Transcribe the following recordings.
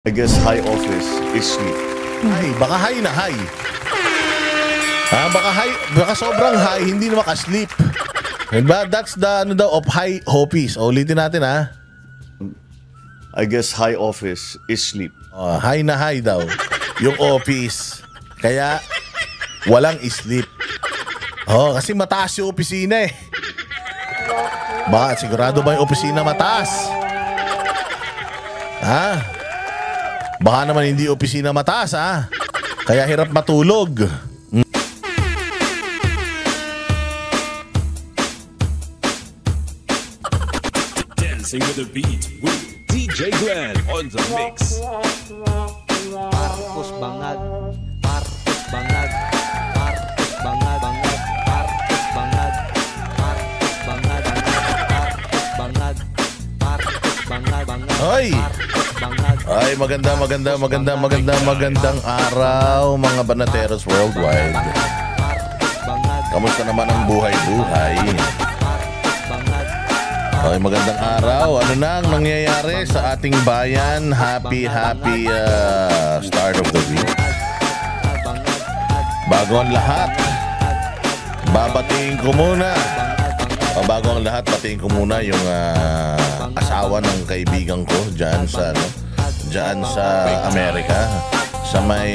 I guess high office is sleep. Ay, baka high na high. Baka sobrang high, hindi na makasleep. Diba? That's the ano daw of high office. Ulitin natin ha. I guess high office is sleep. High na high daw. Yung office. Kaya walang sleep. Kasi mataas yung opisina eh. Bakit? Sigurado ba yung opisina mataas? Baka naman hindi opisina mataas Kaya hirap matulog. Dancing with the beat with DJ Glenn on the mix. Marcos Bangag, Marcos Bangag, Marcos Bangag, Marcos Bangag, Marcos Bangag, Marcos Bangag, Marcos Bangag, Hoy! Ay, magandang araw mga banateros worldwide. Kamusta naman ang buhay-buhay? Ay, magandang araw. Ano na ang nangyayari sa ating bayan? Happy start of the week. Bago ang lahat, babatiin ko muna. Bago ang lahat, batiin ko muna yung asawa ng kaibigan ko dyan sa Amerika, sa may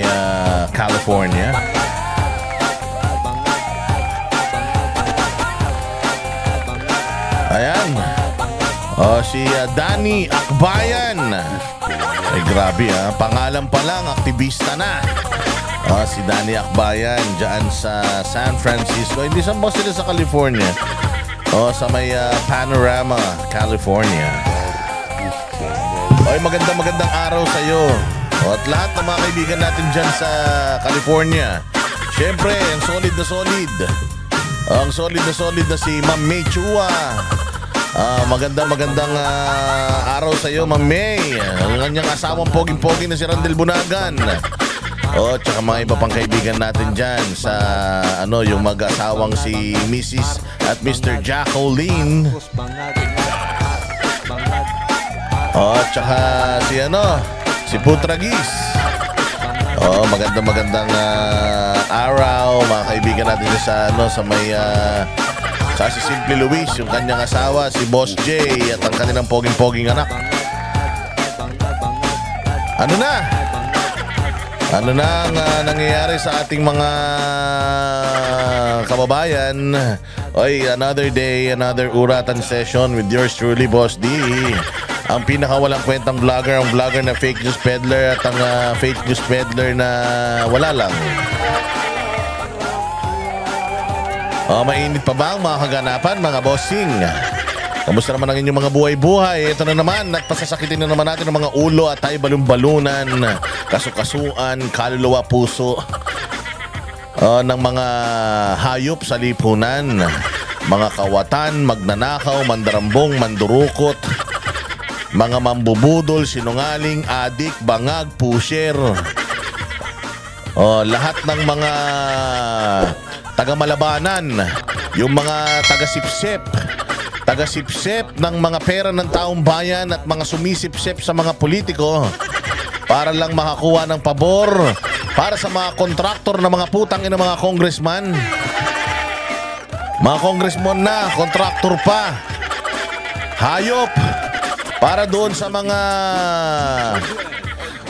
California. Ayan. Si Danny Akbayan. Ay grabe pangalan pa lang, aktivista na. Si Danny Akbayan dyan sa San Francisco. Hindi saan ba sila sa California? Sa may Panorama, California. Ay, magandang araw sa iyo. At lahat ng mga kaibigan natin dyan sa California. Siyempre, ang solid na si Ma'am May Chua. Magandang araw sa iyo, Ma'am May. Ang kanyang asawang poging-pogi na si Randel Bunagan. Tsaka mga iba pang kaibigan natin dyan sa yung mag-asawang si Mrs. at Mr. Jacqueline. Tsaka si Putragis. Magandang araw mga kaibigan natin sa may si Simple Luis, yung kanyang asawa, si Boss J at ang kanilang poging-poging anak. Ano na ang nangyayari sa ating mga kababayan? Another day, another uratan session with yours truly, Boss D. Ang pinakawalang kwentang vlogger, ang vlogger na fake news peddler at ang fake news peddler na wala lang. Mainit pa ba ang mga kaganapan, mga bossing? Kamusta naman ang inyong mga buhay-buhay? Ito na naman, nagpasasakitin na naman natin ang mga ulo at tayo balon-balunan, kasukasuan, kaluluwa, puso ng mga hayop sa lipunan. Mga kawatan, magnanakaw, mandarambong, mandurukot, mga mambubudol, sinungaling, adik, bangag, pusher. Lahat ng mga taga-malabanan, yung mga taga-sipsep ng mga pera ng taong bayan at mga sumisipsep sa mga politiko para lang makakuha ng pabor para sa mga kontraktor na mga putang ina mga congressman. Mga congressman na, kontraktor pa. Hayop. Para doon sa mga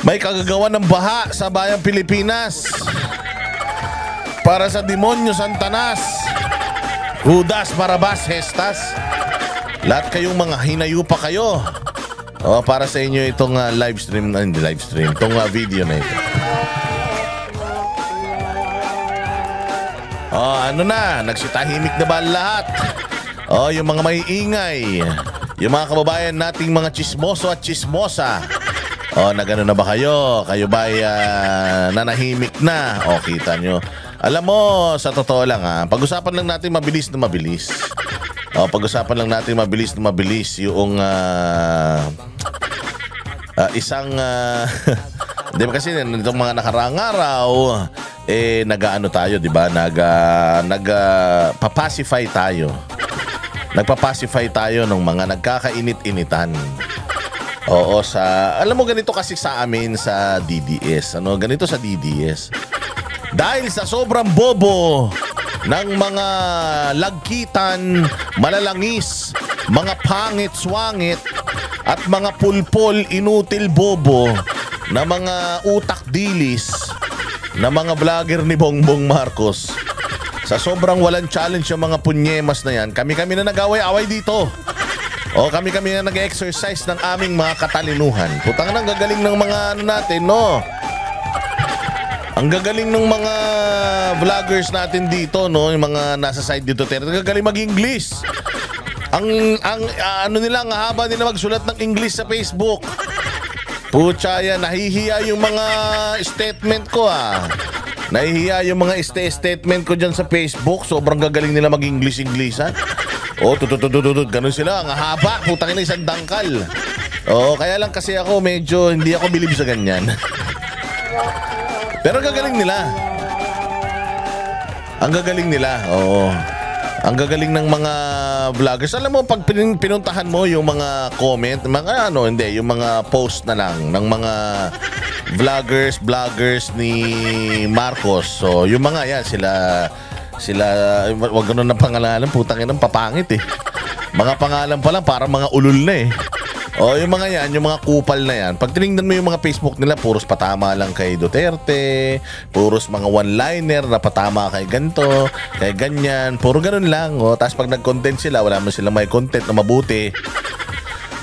may kagagawa ng baha sa bayang Pilipinas. Para sa demonyo Santanas, Judas, Barabas, Hestas. Lahat kayong mga hinayupa kayo. Para sa inyo itong itong video na ito. Nagsitahimik na ba lahat? Yung mga maiingay, yung mga kababayan nating mga chismoso at chismosa. Nagano na ba kayo? Kayo ba ay nanahimik na? Kita nyo. Alam mo, sa totoo lang pag-usapan lang natin mabilis na mabilis. Pag-usapan lang natin mabilis na mabilis yung isang di ba kasi nitong mga nakaraang araw nag-ano tayo, di ba? Nagpa-pacify tayo. Nagpa-pacify tayo ng mga nagkakainit-initan. Oo, alam mo ganito kasi sa amin sa DDS. Ganito sa DDS. Dahil sa sobrang bobo ng mga lagkitan, malalangis, mga pangit, swangit, at mga pulpol, inutil bobo na mga utak dilis na mga vlogger ni Bongbong Marcos. Sa sobrang walang challenge yung mga punyemas na yan, kami-kami na nag-away-away dito. O kami-kami na nag-exercise ng aming mga katalinuhan. Putang nang gagaling ng mga natin, no? Ang gagaling ng mga vloggers natin dito, no? Yung mga nasa side dito, gagaling mag-English. Ano nila, ang haba nila magsulat ng English sa Facebook. Pucha yan, nahihiya yung mga statement ko, Nahihiya yung mga statement ko dyan sa Facebook. Sobrang gagaling nila mag-English, ha? Ganun sila, ang haba, putang ina, isang dangkal. Kaya lang kasi ako medyo hindi ako bilib sa ganyan. Pero gagaling nila. Ang gagaling nila, Ang gagaling ng mga vloggers. Alam mo, pag pinuntahan mo yung mga comment, yung mga post na lang ng mga vloggers ni Marcos. So, yung mga yan, sila, wag ganun na pangalanan, putang ina, papangit Mga pangalan pa lang, parang mga ulul na yung mga yan, yung mga kupal na yan, pag tinignan mo yung mga Facebook nila, puros patama lang kay Duterte, puros mga one-liner na patama kay ganto, kay ganyan, puro ganun lang. Tapos pag nag-content sila, wala mo silang may content na mabuti.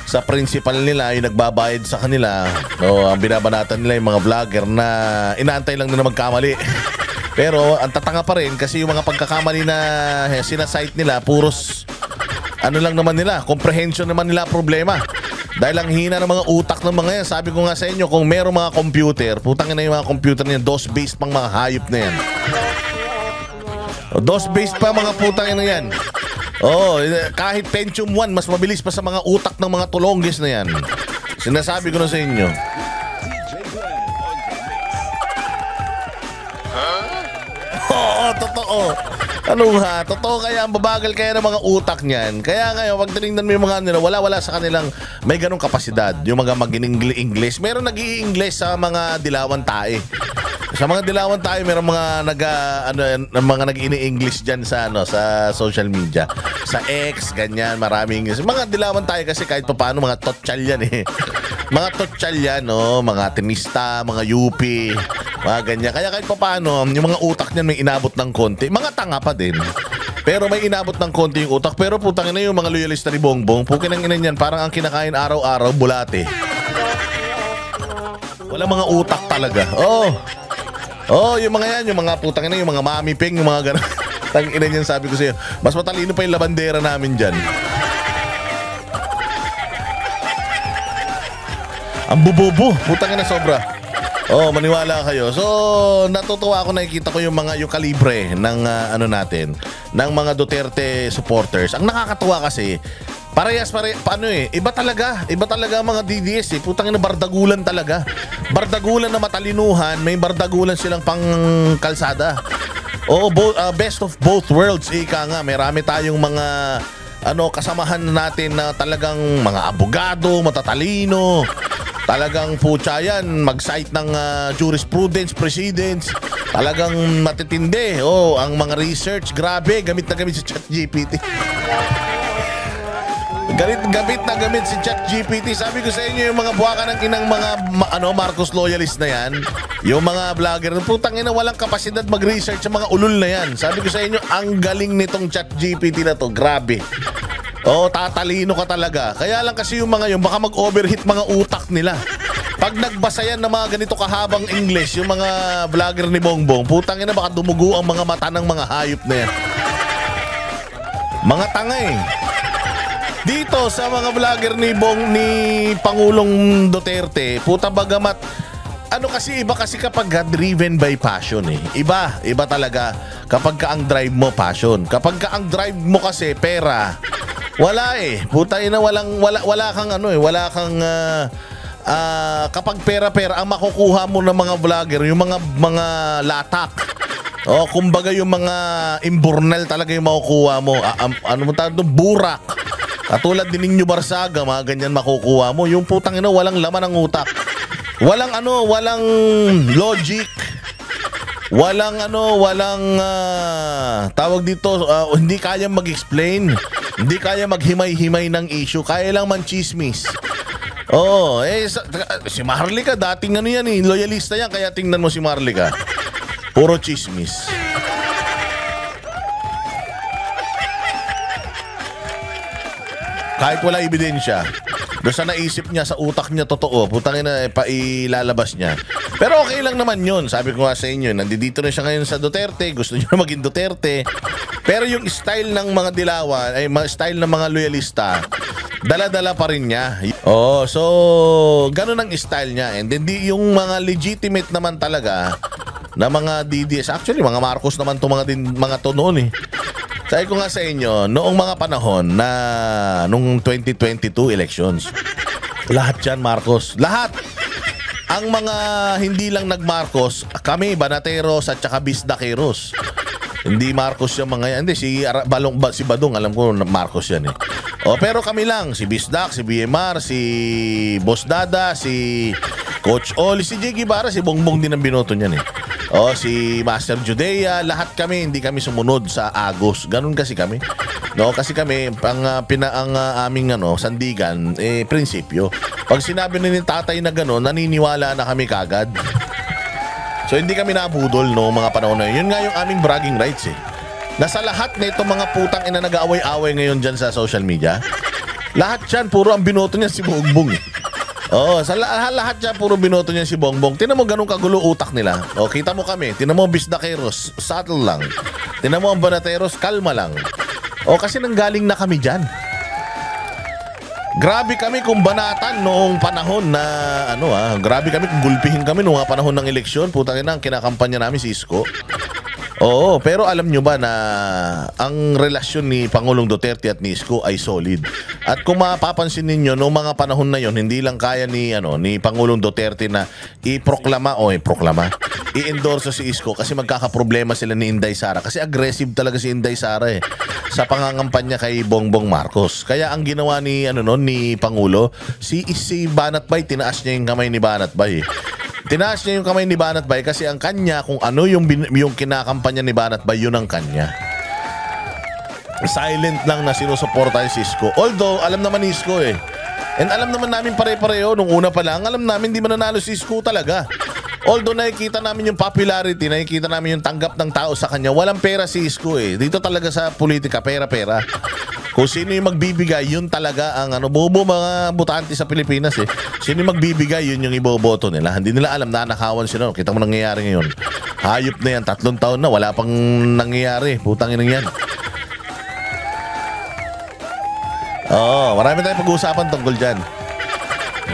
Sa principal nila, yung nagbabayad sa kanila, ang binabanatan nila yung mga vlogger na inaantay lang na magkamali. Pero ang tatanga pa rin kasi yung mga pagkakamali na sinasite nila, puros lang naman nila, comprehension naman nila problema. Dahil ang hina ng mga utak ng mga yan. Sabi ko nga sa inyo, kung meron mga computer, putangin na yung mga computer na yan, DOS-based pang mga hayop na yan. DOS-based pa mga putangin na yan. Kahit Pentium 1, mas mabilis pa sa mga utak ng mga tulonggis na yan. Sinasabi ko na sa inyo. Totoo. Totoo kaya ang babagal kaya ng mga utak niyan. Kaya ngayon, pag tinignan mo yung mga nila, wala sa kanilang may ganong kapasidad. Yung mga mag-English. Meron nag-i-English sa mga dilawan tae. Sa mga dilawan tayo, meron mga nag-ini-English dyan sa social media. Sa X, ganyan, maraming English. Mga dilawan tayo kasi kahit pa paano, mga totsyal yan Mga totsyal yan, mga tenista, mga UP, mga ganyan. Kaya kahit pa paano, yung mga utak niyan may inabot ng konti. Mga tanga pa din. Pero may inabot ng konti yung utak. Pero putang ina yung mga loyalista ni Bongbong, pukin ang ina niyan, parang ang kinakain araw-araw, bulate. Wala mga utak talaga. Yung mga yan, yung mga putang ina, yung mga mami ping, yung mga gano'n. Tang ina niyan, sabi ko sa'yo, mas matalino pa yung labandera namin dyan. Ang bubobo, putang ina sobra. Maniwala kayo. So, natutuwa ako, nakikita ko yung kalibre ng natin, ng mga Duterte supporters. Ang nakakatuwa kasi, iba talaga ang mga DDS putang ina, bardagulan talaga. Bardagulan na matalinuhan, may bardagulan silang pang kalsada. Best of both worlds, ika nga. Marami tayong mga kasamahan natin na talagang mga abogado, matatalino. Talagang putya yan, mag-cite ng jurisprudence, precedents. Talagang matitindi. Ang mga research, grabe, gamit na gamit si ChatGPT. Gamit si ChatGPT. Sabi ko sa inyo, yung mga buwaka ng inang mga Marcos loyalist na yan, yung mga vlogger, putang ina, walang kapasidad mag-research sa mga ulul na yan. Sabi ko sa inyo, ang galing nitong ChatGPT na to, grabe. Tatalino ka talaga. Kaya lang kasi yung mga yun, baka mag-overheat mga utak nila. Pag nagbasa yan ng mga ganito kahabang English, yung mga vlogger ni Bongbong, putang ina, baka dumugo ang mga mata ng mga hayop na yan. Mga tanga Dito sa mga vlogger ni Pangulong Duterte, puta bagamat, iba kasi kapag driven by passion Iba talaga kapag ka ang drive mo passion. Kapag ka ang drive mo kasi pera, wala Puta ina, wala kang wala kang kapag pera ang makukuha mo ng mga vlogger, yung mga latak. Kumbaga yung mga imburnal talaga yung makukuha mo. Mo tawag doon, burak. Katulad din ninyo Barsaga, mga ganyan makukuha mo. Yung putang ina, walang laman ng utak. Walang logic. Walang tawag dito, hindi kaya mag-explain. Hindi kaya maghimay-himay ng issue. Kaya lang man chismis. Oo, si Maharlika dating yan loyalista yan, kaya tingnan mo si Maharlika. Puro chismis. Kahit wala ebidensya, basta naisip niya sa utak niya totoo, putang ina, pailalabas niya. Pero okay lang naman yun. Sabi ko nga sa inyo, nandito na siya ngayon sa Duterte, gusto niya maging Duterte. Pero yung style ng mga dilawan, style ng mga loyalista, dala-dala pa rin niya. Oh, so ganun ang style niya. And then yung mga legitimate naman talaga na mga DDS, actually mga Marcos naman mga to noon eh. Sabi ko nga sa inyo, noong mga panahon na nung 2022 elections, lahat yan Marcos. Lahat. Ang mga hindi lang nag-Marcos, kami, Banateros at saka Bisdakeros. Hindi Marcos yung mga yan. Hindi, si Badong, alam ko Marcos yan eh. O, pero kami lang, si Bisdak, si BMR, si Boss Dada, si Coach Oli, si Jiggy Barra, si Bongbong din ang binoto niyan eh. O, si Master Judea, lahat kami, hindi kami sumunod sa Agos. Ganun kasi kami. No, kasi kami, ang aming sandigan, prinsipyo. Pag sinabi ni tatay na gano'n, naniniwala na kami kagad. So, hindi kami nabudol no mga panahon na yun. Yun nga yung aming bragging rights eh. Nasa lahat na itong mga putang ina nag-aaway-away ngayon dyan sa social media, lahat yan, puro ang binoto niya si Bongbong eh. Oo, sa lahat dyan, puro binoto niya si Bongbong. Tinan mo ganun kagulo utak nila. O, kita mo kami. Tinan mo Bisdakeros, subtle lang. Tinan mo ang Banateros, kalma lang. O, kasi nanggaling na kami dyan. Grabe kami kung banatan noong panahon na grabe kami kung gulpihin kami noong panahon ng eleksyon. Putang ina, ang kinakampanya namin si Isko. Oo, pero alam nyo ba na ang relasyon ni Pangulong Duterte at ni Isko ay solid. At kung mapapansin ninyo, noong mga panahon na yon, hindi lang kaya ni Pangulong Duterte na i-endorse si Isko kasi magkakaproblema sila ni Inday Sara. Kasi aggressive talaga si Inday Sara eh sa pangangampanya kay Bongbong Marcos. Kaya ang ginawa ni ni Pangulo, si Banat Bay, tinaas niya yung kamay ni Banat Bay eh. Tinaas niya yung kamay ni Banat Bay kasi ang kanya, kung ano yung kinakampanya ni Banat Bay, yun ang kanya. Silent lang na sinusuporta si Isko. Although, alam naman ni Isko eh. And alam naman namin pare-pareho, nung una pa lang, alam namin di mananalo si Isko talaga. Although nakikita namin yung popularity, nakikita namin yung tanggap ng tao sa kanya, walang pera si Isko eh. Dito talaga sa politika, pera-pera. Kung sino yung magbibigay, yun talaga ang bobo mga butante sa Pilipinas eh. Sino yung magbibigay, yun yung iboboto nila. Hindi nila alam na nakawan sila. Kita mo nangyayari ngayon. Hayop na yan, 3 taon na, wala pang nangyayari. Putang ina yan. Oo, marami tayong pag-uusapan tungkol dyan.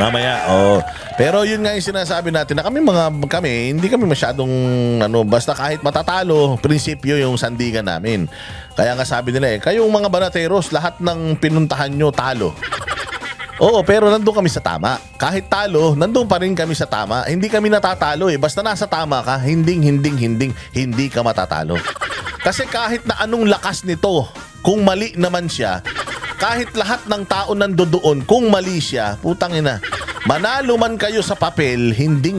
Mamaya, oo. Pero yun nga yung sinasabi natin na kami, hindi kami masyadong basta kahit matatalo, prinsipyo yung sandigan namin. Kaya nga sabi nila kayong mga Banateros, lahat ng pinuntahan nyo talo. Oo, pero nandun kami sa tama. Kahit talo, nandun pa rin kami sa tama. Hindi kami natatalo eh. Basta nasa tama ka, hindi ka matatalo. Kasi kahit na anong lakas nito, kung mali naman siya, kahit lahat ng tao nandoon, kung mali siya, putang ina, manalo man kayo sa papel, hindi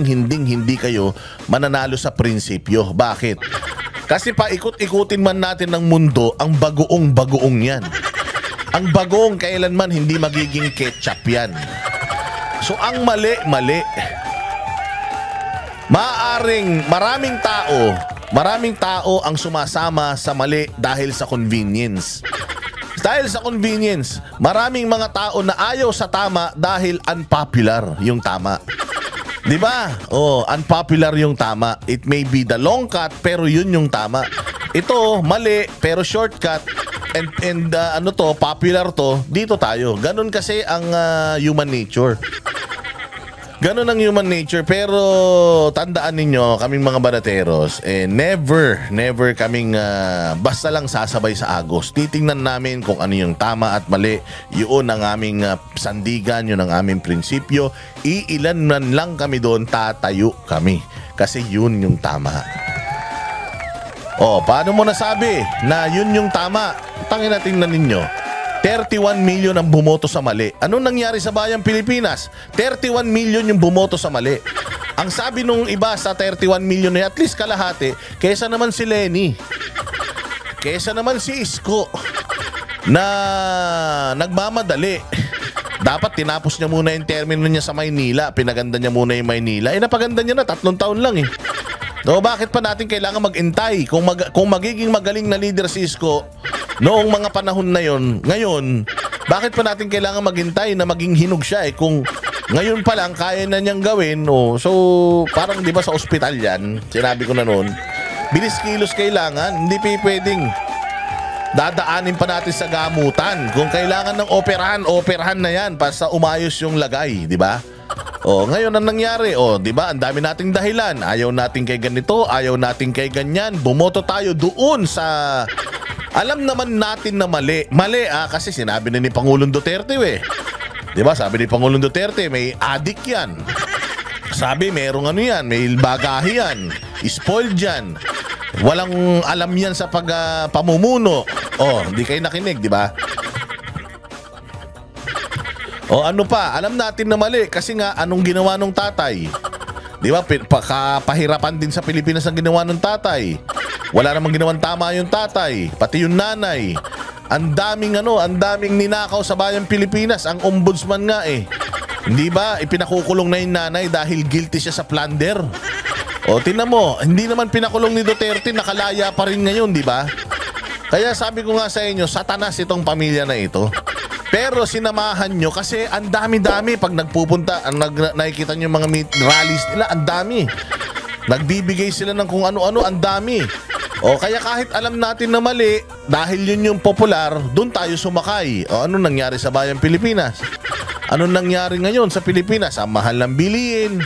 kayo mananalo sa prinsipyo. Bakit? Kasi paikot-ikutin man natin ng mundo, ang bagoong yan. Ang bagoong kailanman hindi magiging ketchup yan. So ang mali. Maaring maraming tao ang sumasama sa mali dahil sa convenience. Dahil sa convenience, maraming mga tao na ayaw sa tama dahil unpopular yung tama. 'Di ba? Oh, unpopular yung tama. It may be the long cut pero yun yung tama. Ito mali pero shortcut and popular to. Dito tayo. Ganun kasi ang human nature. Ganun ang human nature. Pero tandaan ninyo, kaming mga Banateros, never kaming basta lang sasabay sa Agos. Titingnan namin kung ano yung tama at mali. Yun ang aming sandigan, yun ang aming prinsipyo. Iilan man lang kami doon, tatayo kami. Kasi yun yung tama. O, paano mo nasabi na yun yung tama? Tingnan ninyo. 31 million ang bumoto sa mali. Anong nangyari sa bayang Pilipinas? 31 million yung bumoto sa mali. Ang sabi nung iba sa 31 million na at least kalahati, kesa naman si Lenny, kesa naman si Isko na nagmamadali. Dapat tinapos niya muna yung termino niya sa Maynila. Pinaganda niya muna yung Maynila. Napaganda niya na, 3 taon lang eh. So, bakit pa natin kailangan mag-intay? Kung magiging magaling na leader si Isko noong mga panahon na yon, ngayon, bakit pa natin kailangan maghintay na maging hinog siya eh? Kung ngayon pa lang kaya na niyang gawin, oh, so parang di ba sa ospital yan, sinabi ko na noon, bilis kilos kailangan, hindi pwedeng dadaanin pa natin sa gamutan. Kung kailangan ng operahan na yan para sa umayos yung lagay, di ba? O, ngayon ang nangyari, di ba? Ang dami nating dahilan. Ayaw natin kay ganito, ayaw natin kay ganyan. Bumoto tayo doon sa alam naman natin na mali. Mali kasi sinabi na ni Pangulong Duterte eh. Di ba? Sabi ni Pangulong Duterte, may adik yan. Sabi, merong ano yan, may bagahe yan, spoiled yan. Walang alam yan sa pamumuno. Hindi kayo nakinig, di ba? Ano pa? Alam natin na mali kasi nga anong ginawa ng tatay? Di ba? Pahirapan din sa Pilipinas ang ginawa ng tatay. Wala namang ginawang tama yung tatay, pati yung nanay. Ang daming ninakaw sa bayang Pilipinas. Ang ombudsman nga eh. Hindi ba? Ipinakukulong na yung nanay dahil guilty siya sa plunder. Tingnan mo, hindi naman pinakulong ni Duterte, nakalaya pa rin ngayon, di ba? Kaya sabi ko nga sa inyo, satanas itong pamilya na ito. Pero sinamahan nyo kasi ang dami-dami pag nagpupunta, nakikita nyo yung mga rallies nila, ang dami. Nagbibigay sila ng kung ano-ano, ang dami. Kaya kahit alam natin na mali, dahil yun yung popular, doon tayo sumakay. Ano nangyari sa bayang Pilipinas? Ano nangyari ngayon sa Pilipinas? Ang mahal ng bilihin.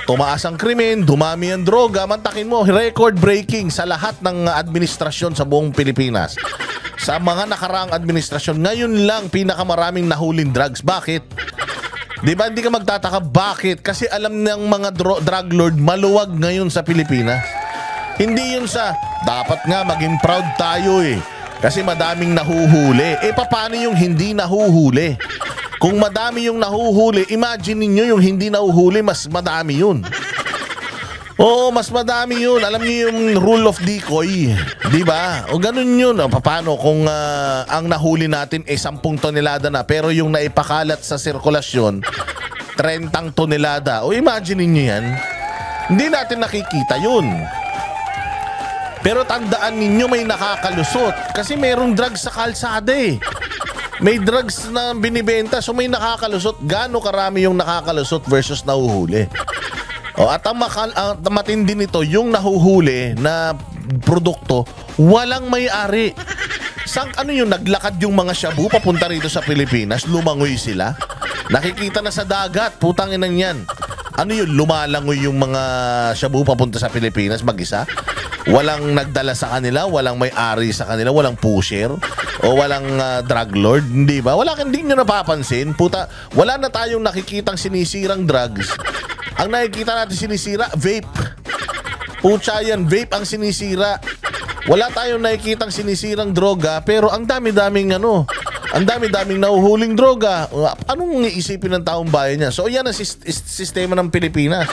Tumaas ang krimen, dumami ang droga, mantakin mo, record breaking sa lahat ng administrasyon sa buong Pilipinas. Sa mga nakaraang administrasyon, ngayon lang pinakamaraming nahuling drugs. Bakit? Di ba hindi ka magtataka bakit? Kasi alam ng mga drug lord maluwag ngayon sa Pilipinas. Hindi yun dapat nga maging proud tayo eh. Kasi madaming nahuhuli. Paano yung hindi nahuhuli? Kung madami yung nahuhuli, imagine niyo yung hindi nahuhuli, mas madami yun. Mas madami yun. Alam niyo yung rule of decoy, di ba? Ganun yun. Paano kung ang nahuli natin 10 tonelada na, pero yung naipakalat sa sirkulasyon 30 tonelada. Imagine niyo yan. Hindi natin nakikita yun. Pero tandaan ninyo, may nakakalusot. Kasi mayroong drugs sa kalsada eh. May drugs na binibenta, so may nakakalusot. Gaano karami yung nakakalusot versus nahuhuli? At ang matindi nito, yung nahuhuli na produkto, walang may-ari. Ano yung naglakad yung mga shabu papunta rito sa Pilipinas? Lumangoy sila? Nakikita na sa dagat, putang inang yan. Ano yun? Lumalangoy yung mga shabu papunta sa Pilipinas mag-isa? Walang nagdala sa kanila, walang may-ari sa kanila, walang pusher o walang drug lord, hindi ba? Hindi nyo napapansin, wala na tayong nakikitang sinisirang drugs. Ang nakikita natin sinisira, vape. Pucha yan, vape ang sinisira. Wala tayong nakikitang sinisirang droga, pero ang dami-daming nahuhuling droga. Anong iisipin ng taong bayan niya? So yan ang sistema ng Pilipinas.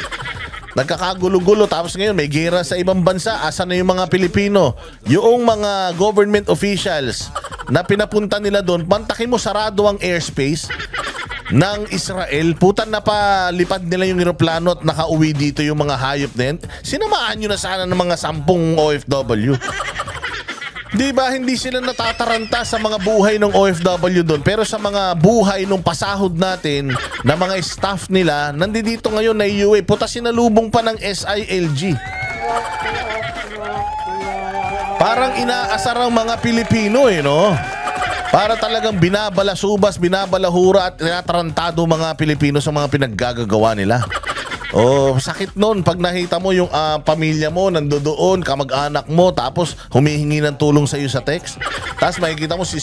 Nagkakagulo-gulo, tapos ngayon may gera sa ibang bansa. Asa na yung mga Pilipino? Yung mga government officials na pinapunta nila doon, mantakin mo, sarado ang airspace ng Israel. Putan na palipad nila yung eroplano at nakauwi dito yung mga hayop na yan. Sinamahan nyo na sana ng mga 10 OFW. Di ba hindi sila natataranta sa mga buhay ng OFW doon, pero sa mga buhay ng pasahod natin na mga staff nila, nandito ngayon na UA, puta sinalubong pa ng SILG. Parang inaasar ang mga Pilipino no? Para talagang binabalasubas, binabalahura at tinatarantado mga Pilipino sa mga pinaggagawa nila. Sakit nun pag nakita mo yung pamilya mo nandoon, kamag-anak mo, tapos humihingi ng tulong sa iyo sa text. Tapos makikita mo si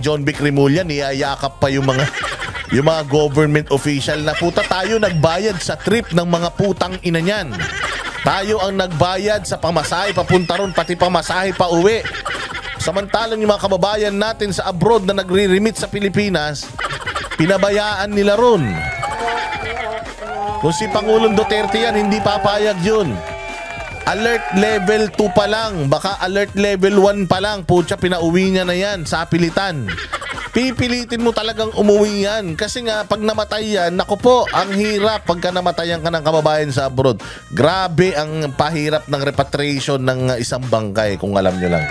John Vic Rimulya, niyayakap pa yung mga government official na puta tayo nagbayad sa trip ng mga putang ina niyan. Tayo ang nagbayad sa pamasahe papunta ron, pati pamasahe pa uwi. Samantalang yung mga kababayan natin sa abroad na nagre-remit sa Pilipinas, pinabayaan nila ron. Kung si Pangulong Duterte yan, hindi papayag yun. Alert level 2 pa lang, baka alert level 1 pa lang, putya, pinauwi niya na yan sa pilitan. Pipilitin mo talagang umuwi yan. Kasi nga, pag namatay yan, naku po, ang hirap pagka namatayan ka ng kababayan sa abroad. Grabe ang pahirap ng repatriation ng isang bangkay, kung alam nyo lang.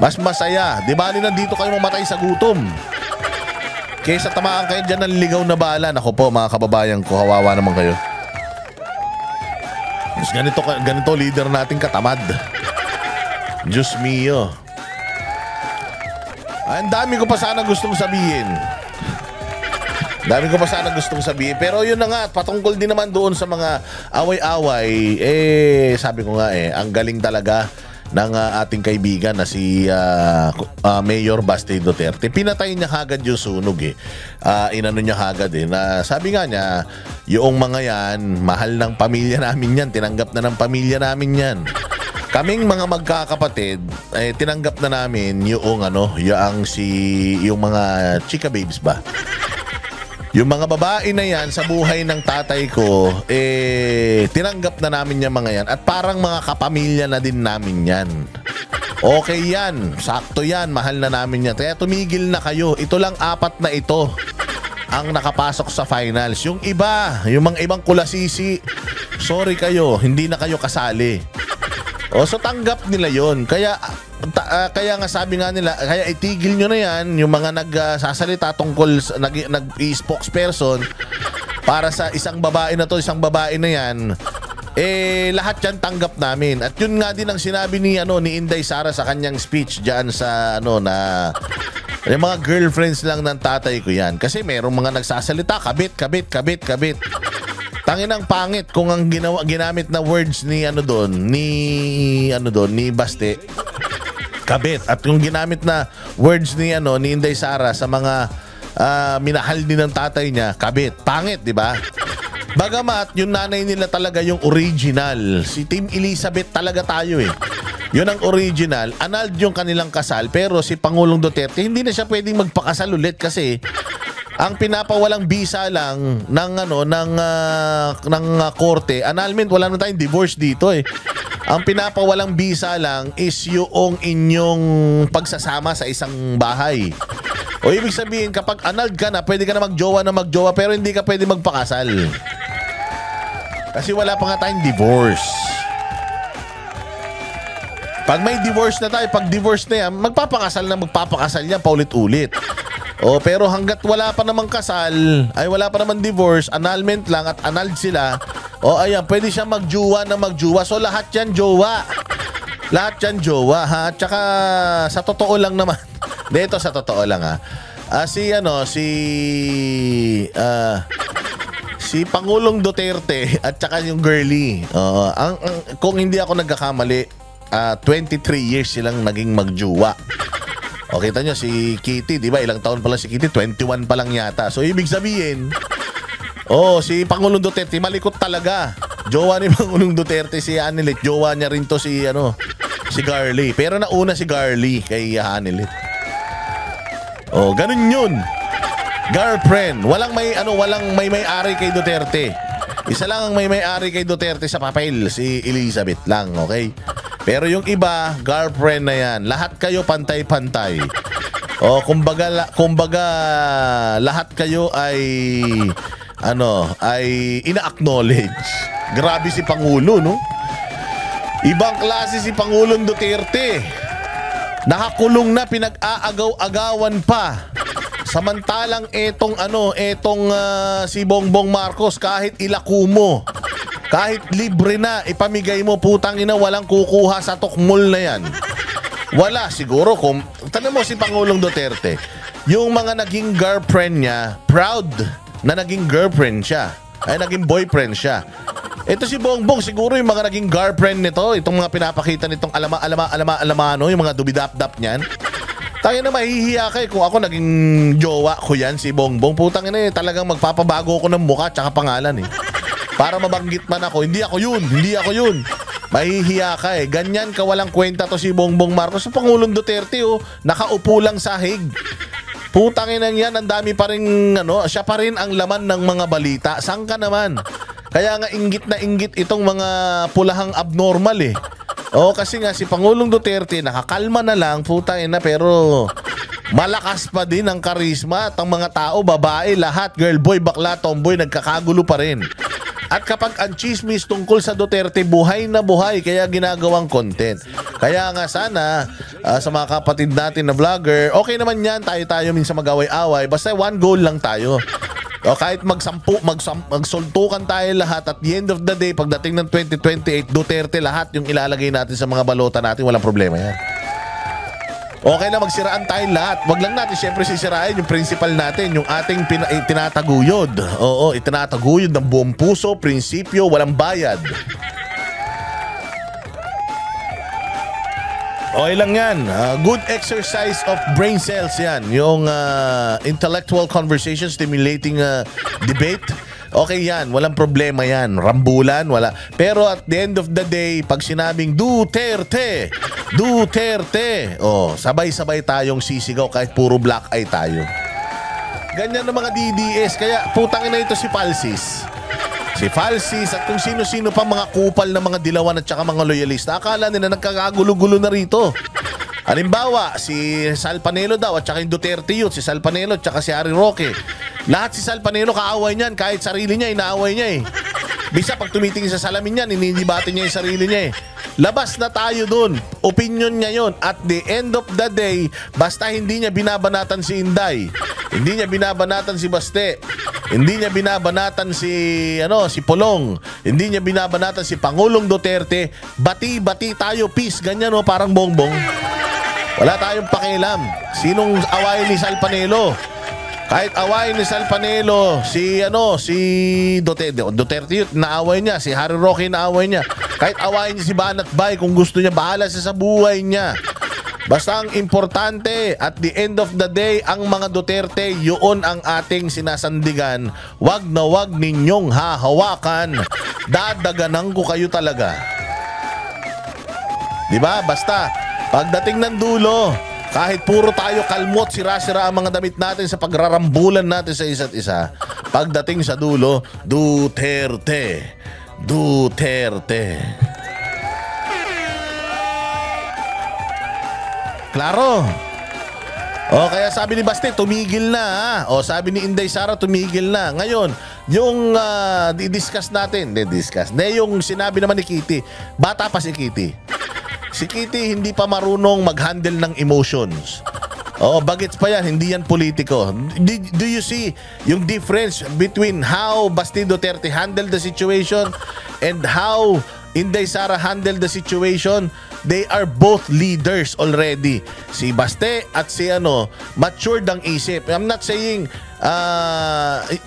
Mas masaya. Di ba nandito kayo mamatay sa gutom? Kaysa tamaan kayo dyan ng ligaw na bala. Naku po, mga kababayan ko, hawawa naman kayo. Mas ganito leader natin katamad. Diyos mio. Ang dami ko pa sana gustong sabihin. Pero yun na nga, patungkol din naman doon sa mga away-away. Sabi ko nga ang galing talaga ng ating kaibigan na si Mayor Baste Duterte. Pinatay niya kagad yung sunog inano niya kagad na sabi nga niya, yung mga yan, mahal ng pamilya namin yan, tinanggap na ng pamilya namin yan. Kaming mga magkakapatid, tinanggap na namin yung yung mga chika babes ba? Yung mga babae na yan sa buhay ng tatay ko, tinanggap na namin yung mga yan at parang mga kapamilya na din namin yan. Okay yan, sakto yan, mahal na namin yan. Kaya tumigil na kayo, ito lang 4 na ito ang nakapasok sa finals. Yung iba, yung mga ibang kulasisi, sorry kayo, hindi na kayo kasali. So tanggap nila yon. Kaya nga sabi nga nila, kaya itigil nyo na yan yung mga nagsasalita tungkol nag-spokesperson para sa isang babae na yan. Lahat yan tanggap namin. At yun nga din ang sinabi ni Inday Sara sa kanyang speech diyan sa yung mga girlfriends lang ng tatay ko yan. Kasi merong mga nagsasalita kabit. Tanginang pangit kung ang ginamit na words ni ni Baste kabit, at yung ginamit na words ni Inday Sara sa mga minahal din ng tatay niya, kabit. Pangit, di ba? Bagamat yung nanay nila talaga yung original. Si Team Elizabeth talaga tayo Yun ang original. Annulled yung kanilang kasal, pero si Pangulong Duterte hindi na siya pwedeng magpakasal ulit kasi ang pinapawalang bisa lang ng korte, annulment, wala na tayong divorce dito Ang pinapawalang bisa lang is yung inyong pagsasama sa isang bahay. O ibig sabihin, kapag annulled ka na, pwede ka na magjowa, pero hindi ka pwede magpakasal. Kasi wala pa nga tayong divorce. Pag may divorce na tayo, pag divorce na yan, magpapakasal yan paulit-ulit. Pero hanggat wala pa namang kasal, wala pa namang divorce, annulment lang at annulled sila, ayan, pwede siya magjowa. So lahat yan jowa. At saka sa totoo lang naman. Dito sa totoo lang si Pangulong Duterte at saka yung girly. Kung hindi ako nagkakamali, 23 years silang naging magjowa. Kita nyo si Kitty, di ba? Ilang taon pa lang si Kitty? 21 pa lang yata. So, ibig sabihin, si Pangulong Duterte, malikot talaga. Jowa ni Pangulong Duterte si Hanilet. Jowa niya rin to si Garly. Pero nauna si Garly kay Hanilet. Ganun yun. Girlfriend. Walang may-ari kay Duterte. Isa lang ang may-ari kay Duterte sa papel, si Elizabeth lang, okay? Pero yung iba, girlfriend na yan. Lahat kayo pantay-pantay. Kumbaga lahat kayo ay ina-acknowledge. Grabe si Pangulo, no? Ibang klase si Pangulong Duterte. Nakakulong na, pinag-aagaw-agawan pa. Samantalang si Bongbong Marcos, kahit ilako mo, kahit libre na, ipamigay mo, putang ina, walang kukuha sa tukmol na yan. Wala siguro. Tanong mo si Pangulong Duterte, yung mga naging girlfriend niya, proud na naging girlfriend siya, naging boyfriend siya. Ito si Bongbong, siguro yung mga naging girlfriend nito, itong mga pinapakita nitong alamano, yung mga dubidap-dap niyan. Tayo na mahihiya kay kung ako naging jowa ko yan, si Bongbong. Putang ina, talagang magpapabago ko ng mukha tsaka pangalan Para mabanggit man ako, hindi ako yun. Mahihiya ka eh. Ganyan ka walang kwenta to si Bongbong Marcos. Sa Pangulong Duterte, nakaupo lang sa hig. Putangin na yan, ang dami pa rin, siya pa rin ang laman ng mga balita. Saan ka naman? Kaya nga inggit na inggit itong mga pulahang abnormal eh. Kasi nga si Pangulong Duterte, nakakalma na lang, putangin na, pero malakas pa din ang karisma at ang mga tao, babae, lahat, girl, boy, bakla, tomboy, nagkakagulo pa rin. At kapag ang chismis tungkol sa Duterte, buhay na buhay, kaya ginagawang content. Kaya nga sana, sa mga kapatid natin na vlogger, okay naman yan, tayo-tayo minsan mag-away-away, basta one goal lang tayo. Kahit magsultukan tayo lahat, at the end of the day, pagdating ng 2028, Duterte lahat yung ilalagay natin sa mga balota natin, walang problema yan. Okay na magsiraan tayo lahat. Wag lang natin siyempre sisirain yung principal natin, yung ating itinataguyod. Oo, itinataguyod ng buong puso, prinsipyo, walang bayad. Okay lang yan. Good exercise of brain cells yan. Yung intellectual conversation, stimulating debate. Okay yan, walang problema yan. Rambulan, wala. Pero at the end of the day, pag sinabing Duterte, sabay-sabay tayong sisigaw kahit puro black eye tayo. Ganyan ng mga DDS. Kaya putangin na ito si Falsis. Si Falsis at kung sino-sino pa mga kupal na mga dilawan at saka mga loyalista. Akala nila nagkakagulo-gulo na rito. Halimbawa, si Sal Panelo daw at saka yung Duterte Youth, si Sal Panelo at saka si Harry Roque. Lahat si Sal Panelo kaaway niyan, kahit sarili niya, inaaway niya eh. Bisa pag tumitingin sa salamin niyan, inidibate niya yung sarili niya eh. Labas na tayo dun. Opinion niya yon. At the end of the day, basta hindi niya binabanatan si Inday, hindi niya binabanatan si Baste, hindi niya binabanatan si Polong, hindi niya binabanatan si Pangulong Duterte, bati-bati tayo, peace, ganyan parang bongbong. Wala tayong pakialam. Sinong awayin ni Sal Panelo? Kahit awayin ni Sal Panelo, si Duterte Youth, naaway niya. Si Harry Roque, naaway niya. Kahit awayin niya si Banat Bay, kung gusto niya, bahala siya sa buhay niya. Basta ang importante, at the end of the day, ang mga Duterte, yun ang ating sinasandigan. Wag na wag ninyong hahawakan. Dadaganan ko kayo talaga. Diba? Basta, pagdating ng dulo, kahit puro tayo kalmot, sira-sira ang mga damit natin sa pagrarambulan natin sa isa't isa, pagdating sa dulo, Duterte. Klaro? Kaya sabi ni Baste, tumigil na. Sabi ni Inday Sara, tumigil na. Ngayon, yung di-discuss natin, yung sinabi naman ni Kitty, bata pa si Kitty. Si Kitty hindi pa marunong mag-handle ng emotions. Bagets pa yan, hindi yan politiko. Do you see yung difference between how Basti Duterte handled the situation and how Inday Sara handled the situation? They are both leaders already. Si Baste at si matured ang isip. I'm not saying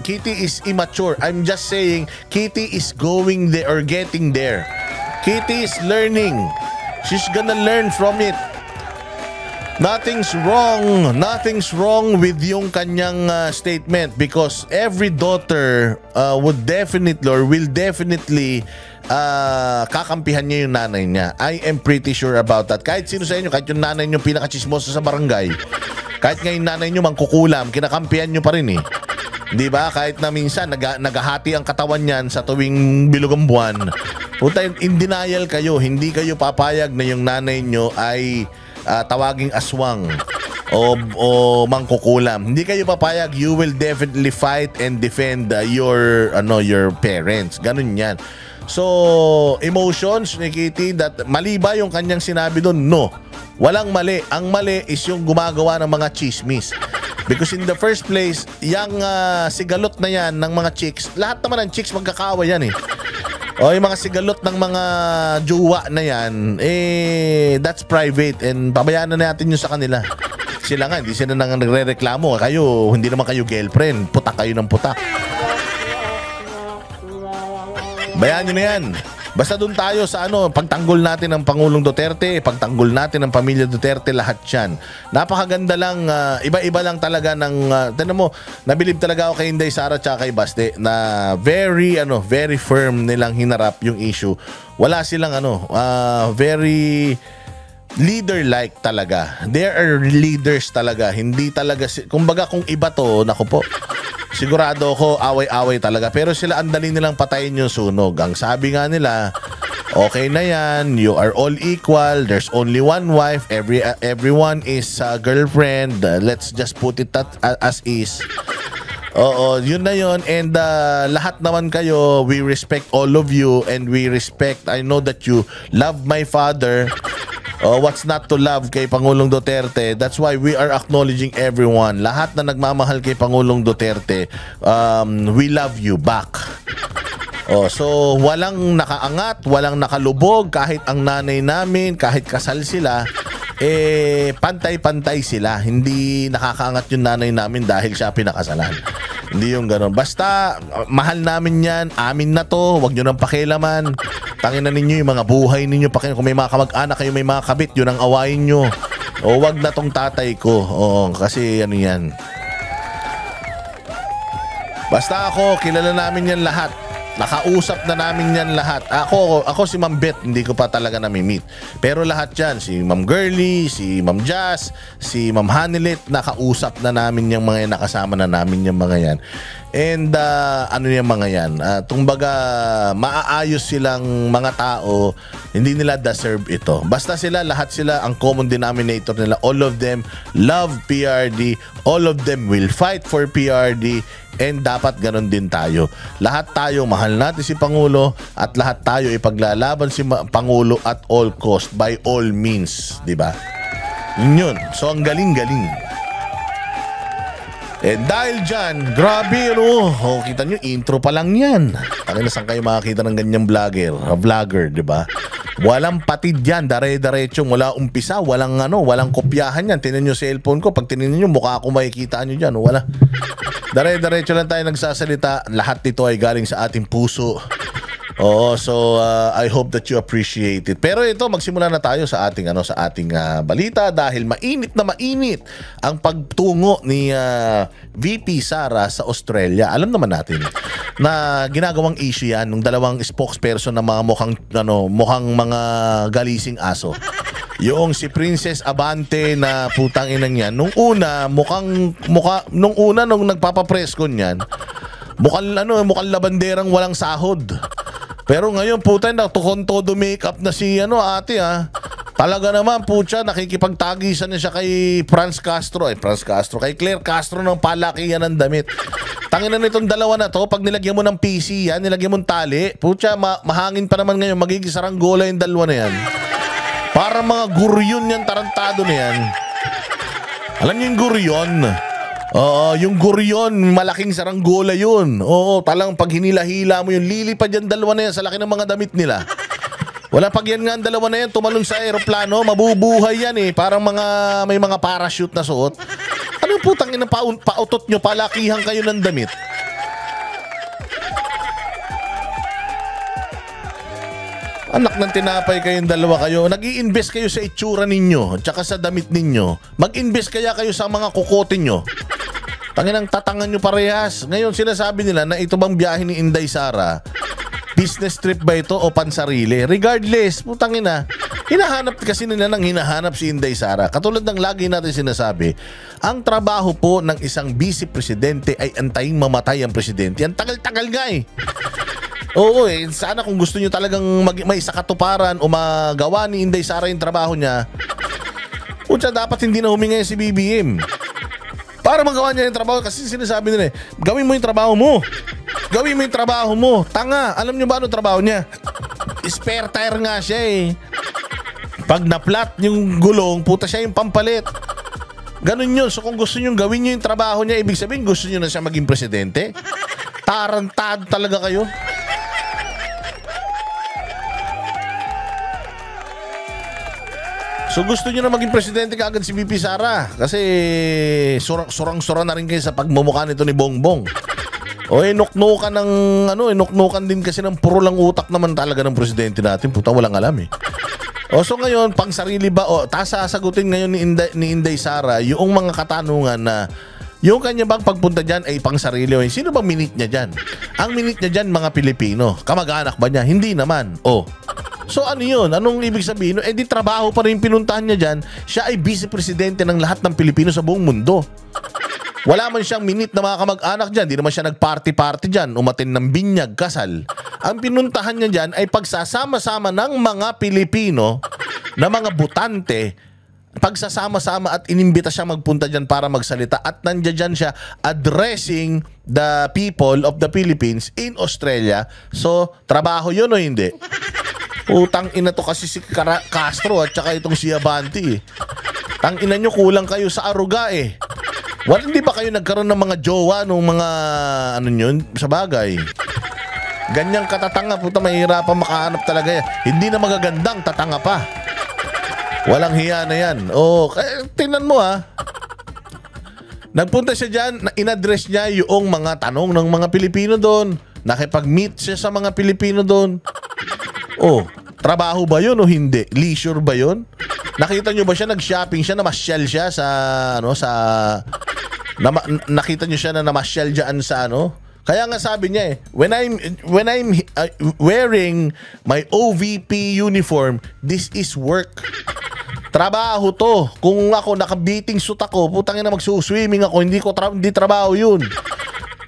Kitty is immature. I'm just saying Kitty is going there or getting there. Kitty is learning. She's gonna learn from it. Nothing's wrong with yung kanyang statement, because every daughter would definitely or will definitely kakampihan niya yung nanay niya. I am pretty sure about that. Kahit sino sa inyo, kahit yung nanay niyo pinakachismoso sa barangay, kahit nga yung nanay niyo mangkukulam, kinakampihan niyo pa rin eh. Di ba? Kahit na minsan naghahati ang katawan niyan sa tuwing bilog ang buwan. Puta, in denial kayo, hindi kayo papayag na yung nanay nyo ay tawaging aswang o mangkukulam. Hindi kayo papayag. You will definitely fight and defend your parents. Ganun yan. So, emotions ni Kitty, that mali ba yung kanyang sinabi doon? No. Walang mali. Ang mali is yung gumagawa ng mga chismis. Because in the first place, yung sigalot na yan ng mga chicks, lahat naman ng chicks magkakawa yan eh. Yung mga sigalot ng mga jowa na yan, that's private, and pabayaan na natin yun sa kanila. Sila nga, hindi sila nang nagre-reklamo. Kayo, hindi naman kayo girlfriend. Putak kayo ng putak. Bayaan nyo na yan. Basta doon tayo sa pagtanggol natin ng Pangulong Duterte, pagtanggol natin ng pamilya Duterte, lahat yan. Napakaganda lang, iba-iba lang talaga ng, tignan mo, nabilib talaga ako kay Inday Sara at kay Baste na very firm nilang hinarap yung issue. Wala silang very leader-like talaga. They are leaders talaga. Hindi talaga, kumbaga kung iba to, naku po, sigurado ako away-away talaga. Pero sila ang dali nilang patayin yung sunog. Ang sabi nga nila, okay na yan, you are all equal, there's only one wife, everyone is a girlfriend, let's just put it as is. Oo, yun na yun. And lahat naman kayo, we respect all of you and we respect, I know that you love my father. What's not to love kay Pangulong Duterte? That's why we are acknowledging everyone. Lahat na nagmamahal kay Pangulong Duterte, we love you back. So walang nakaangat, walang nakalubog, kahit ang nanay namin, kahit kasal sila, pantay-pantay sila. Hindi nakakaangat yung nanay namin dahil siya pinakasalan. Hindi yung gano'n. Basta, mahal namin yan. Amin na to. Huwag nyo nang pakialaman. Tangin na ninyo yung mga buhay ninyo. Kung may mga kamag-anak kayo, may mga kabit, yun ang awayin nyo. Huwag na tong tatay ko. Kasi yan. Basta ako, kilala namin yan lahat. Nakausap na namin yan lahat. Ako si Ma'am Beth, hindi ko pa talaga nami-meet. Pero lahat yan, si Ma'am Girlie, si Ma'am Jazz, si Ma'am Hanilet, nakausap na namin yung mga yan, nakasama na namin yung mga yan. And yung mga yan, tumbaga maaayos silang mga tao, hindi nila deserve ito. Basta sila, lahat sila, ang common denominator nila, all of them love PRD, all of them will fight for PRD, and dapat ganun din tayo. Lahat tayo, mahal natin si Pangulo at lahat tayo ipaglalaban si Pangulo at all cost, by all means, di ba? Yun. So ang galing-galing. Dahil dyan, grabe kita nyo, intro pa lang yan. Saan kayo makakita ng ganyang vlogger, di ba? Walang patid yan, dare-diretso, wala umpisa, walang kopyahan yan. Tinan nyo cellphone ko, pag tinan nyo, mukha ako makikita nyo dyan, wala. Dare-diretso lang tayo nagsasalita, lahat nito ay galing sa ating puso. So I hope that you appreciate it. Pero ito, magsimula na tayo sa ating balita dahil mainit na mainit ang pagtungo ni VP Sara sa Australia. Alam naman natin na ginagawang issue yan ng dalawang spokesperson na mga mukhang mga galising aso. Yung si Princess Abante na putang inang yan, nung nagpapapreskon yan, mukhang labanderang walang sahod. Pero ngayon, puta, todo makeup na si ate Talaga naman, pucha, nakikipagtagisan na siya kay kay Claire Castro ng palakihan ng damit. Tanginan nitong dalawa na to, pag nilagyan mo ng PC yan, nilagyan mo ng tali, pucha, mahangin pa naman ngayon, magiging saranggola yung dalawa na yan. Para mga guryon yan, tarantado na yan. Alam niyo yung guryon? Yung guryon, malaking saranggola yun. Talang pag hinila-hila mo yun, lilipad yan dalawa na yan sa laki ng mga damit nila. Wala pag yan nga ang dalawa na yan, tumalon sa aeroplano, mabubuhay yan parang may mga parachute na suot. Ano putang ina, pautot nyo, palakihan kayo ng damit. Anak ng tinapay kayong dalawa kayo. Nag-i-invest kayo sa itsura ninyo at saka sa damit ninyo. Mag-invest kaya kayo sa mga kukote nyo. Tanginang tatangan nyo parehas. Ngayon sinasabi nila na ito bang biyahe ni Inday Sara, business trip ba ito o pansarili? Regardless, putangina, hinahanap kasi nila ng hinahanap si Inday Sara. Katulad ng lagi natin sinasabi, ang trabaho po ng isang vice presidente ay antayin mamatay ang presidente. Ang tagal-tagal nga sana kung gusto nyo talagang may sakatuparan o magawa ni Inday Sara yung trabaho niya, pucha, dapat hindi na huminga si BBM. Para magawa niya yung trabaho, kasi sinasabi nila gawin mo yung trabaho mo. Gawin mo yung trabaho mo. Tanga, alam nyo ba anong trabaho niya? Spare tire nga siya Pag na-flat yung gulong, puta siya yung pampalit. Ganun yun. So kung gusto nyo gawin nyo yung trabaho niya, ibig sabihin gusto nyo na siya maging presidente? Tarantado talaga kayo. So gusto nyo na maging presidente kaagad si VP Sara kasi surang-sura na rin kayo sa pagmumukha nito ni Bongbong. O nuknukan ng nuknukan din kasi ng puro lang utak naman talaga ng presidente natin. Puta, walang alam eh. O so ngayon, pang sarili ba sasagutin ngayon ni Inday Sara yung mga katanungan na yung kanya bang pagpunta dyan ay pang sarili o sino bang minute niya dyan? Ang minute niya dyan mga Pilipino. Kamag-anak ba niya? Hindi naman. So ano yun? Anong ibig sabihin? Di trabaho pa rin pinuntahan niya dyan. Siya ay vice-presidente ng lahat ng Pilipino sa buong mundo. Wala man siyang minute na mga kamag-anak dyan. Di naman siya nag-party-party dyan. Umatin ng binyag, kasal. Ang pinuntahan niya dyan ay pagsasama-sama ng mga Pilipino na mga butante. Pagsasama-sama at inimbita siya magpunta dyan para magsalita. At nandiyan dyan siya addressing the people of the Philippines in Australia. So, trabaho yun o hindi? Utang ina to kasi si Castro at saka itong si Abante. Tang ina nyo, kulang kayo sa aruga eh. Hindi ba kayo nagkaroon ng mga jowa nung mga yun sa bagay? Ganyang katatanga, puta, mahirapan makahanap talaga yan. Hindi na magagandang tatanga pa. Walang hiya na yan. Tingnan mo Nagpunta siya dyan, in-address niya yung mga tanong ng mga Pilipino doon. Nakipag-meet siya sa mga Pilipino doon. Trabaho ba yun o hindi? Leisure ba yun? Nakita nyo ba siya, nag-shopping siya, namasyal siya nakita nyo siya na namasyal dyan sa Kaya nga sabi niya when I'm wearing my OVP uniform, this is work. Trabaho to. Kung ako nakabiting suit ako, putang ina magsuswimming ako, hindi trabaho yun.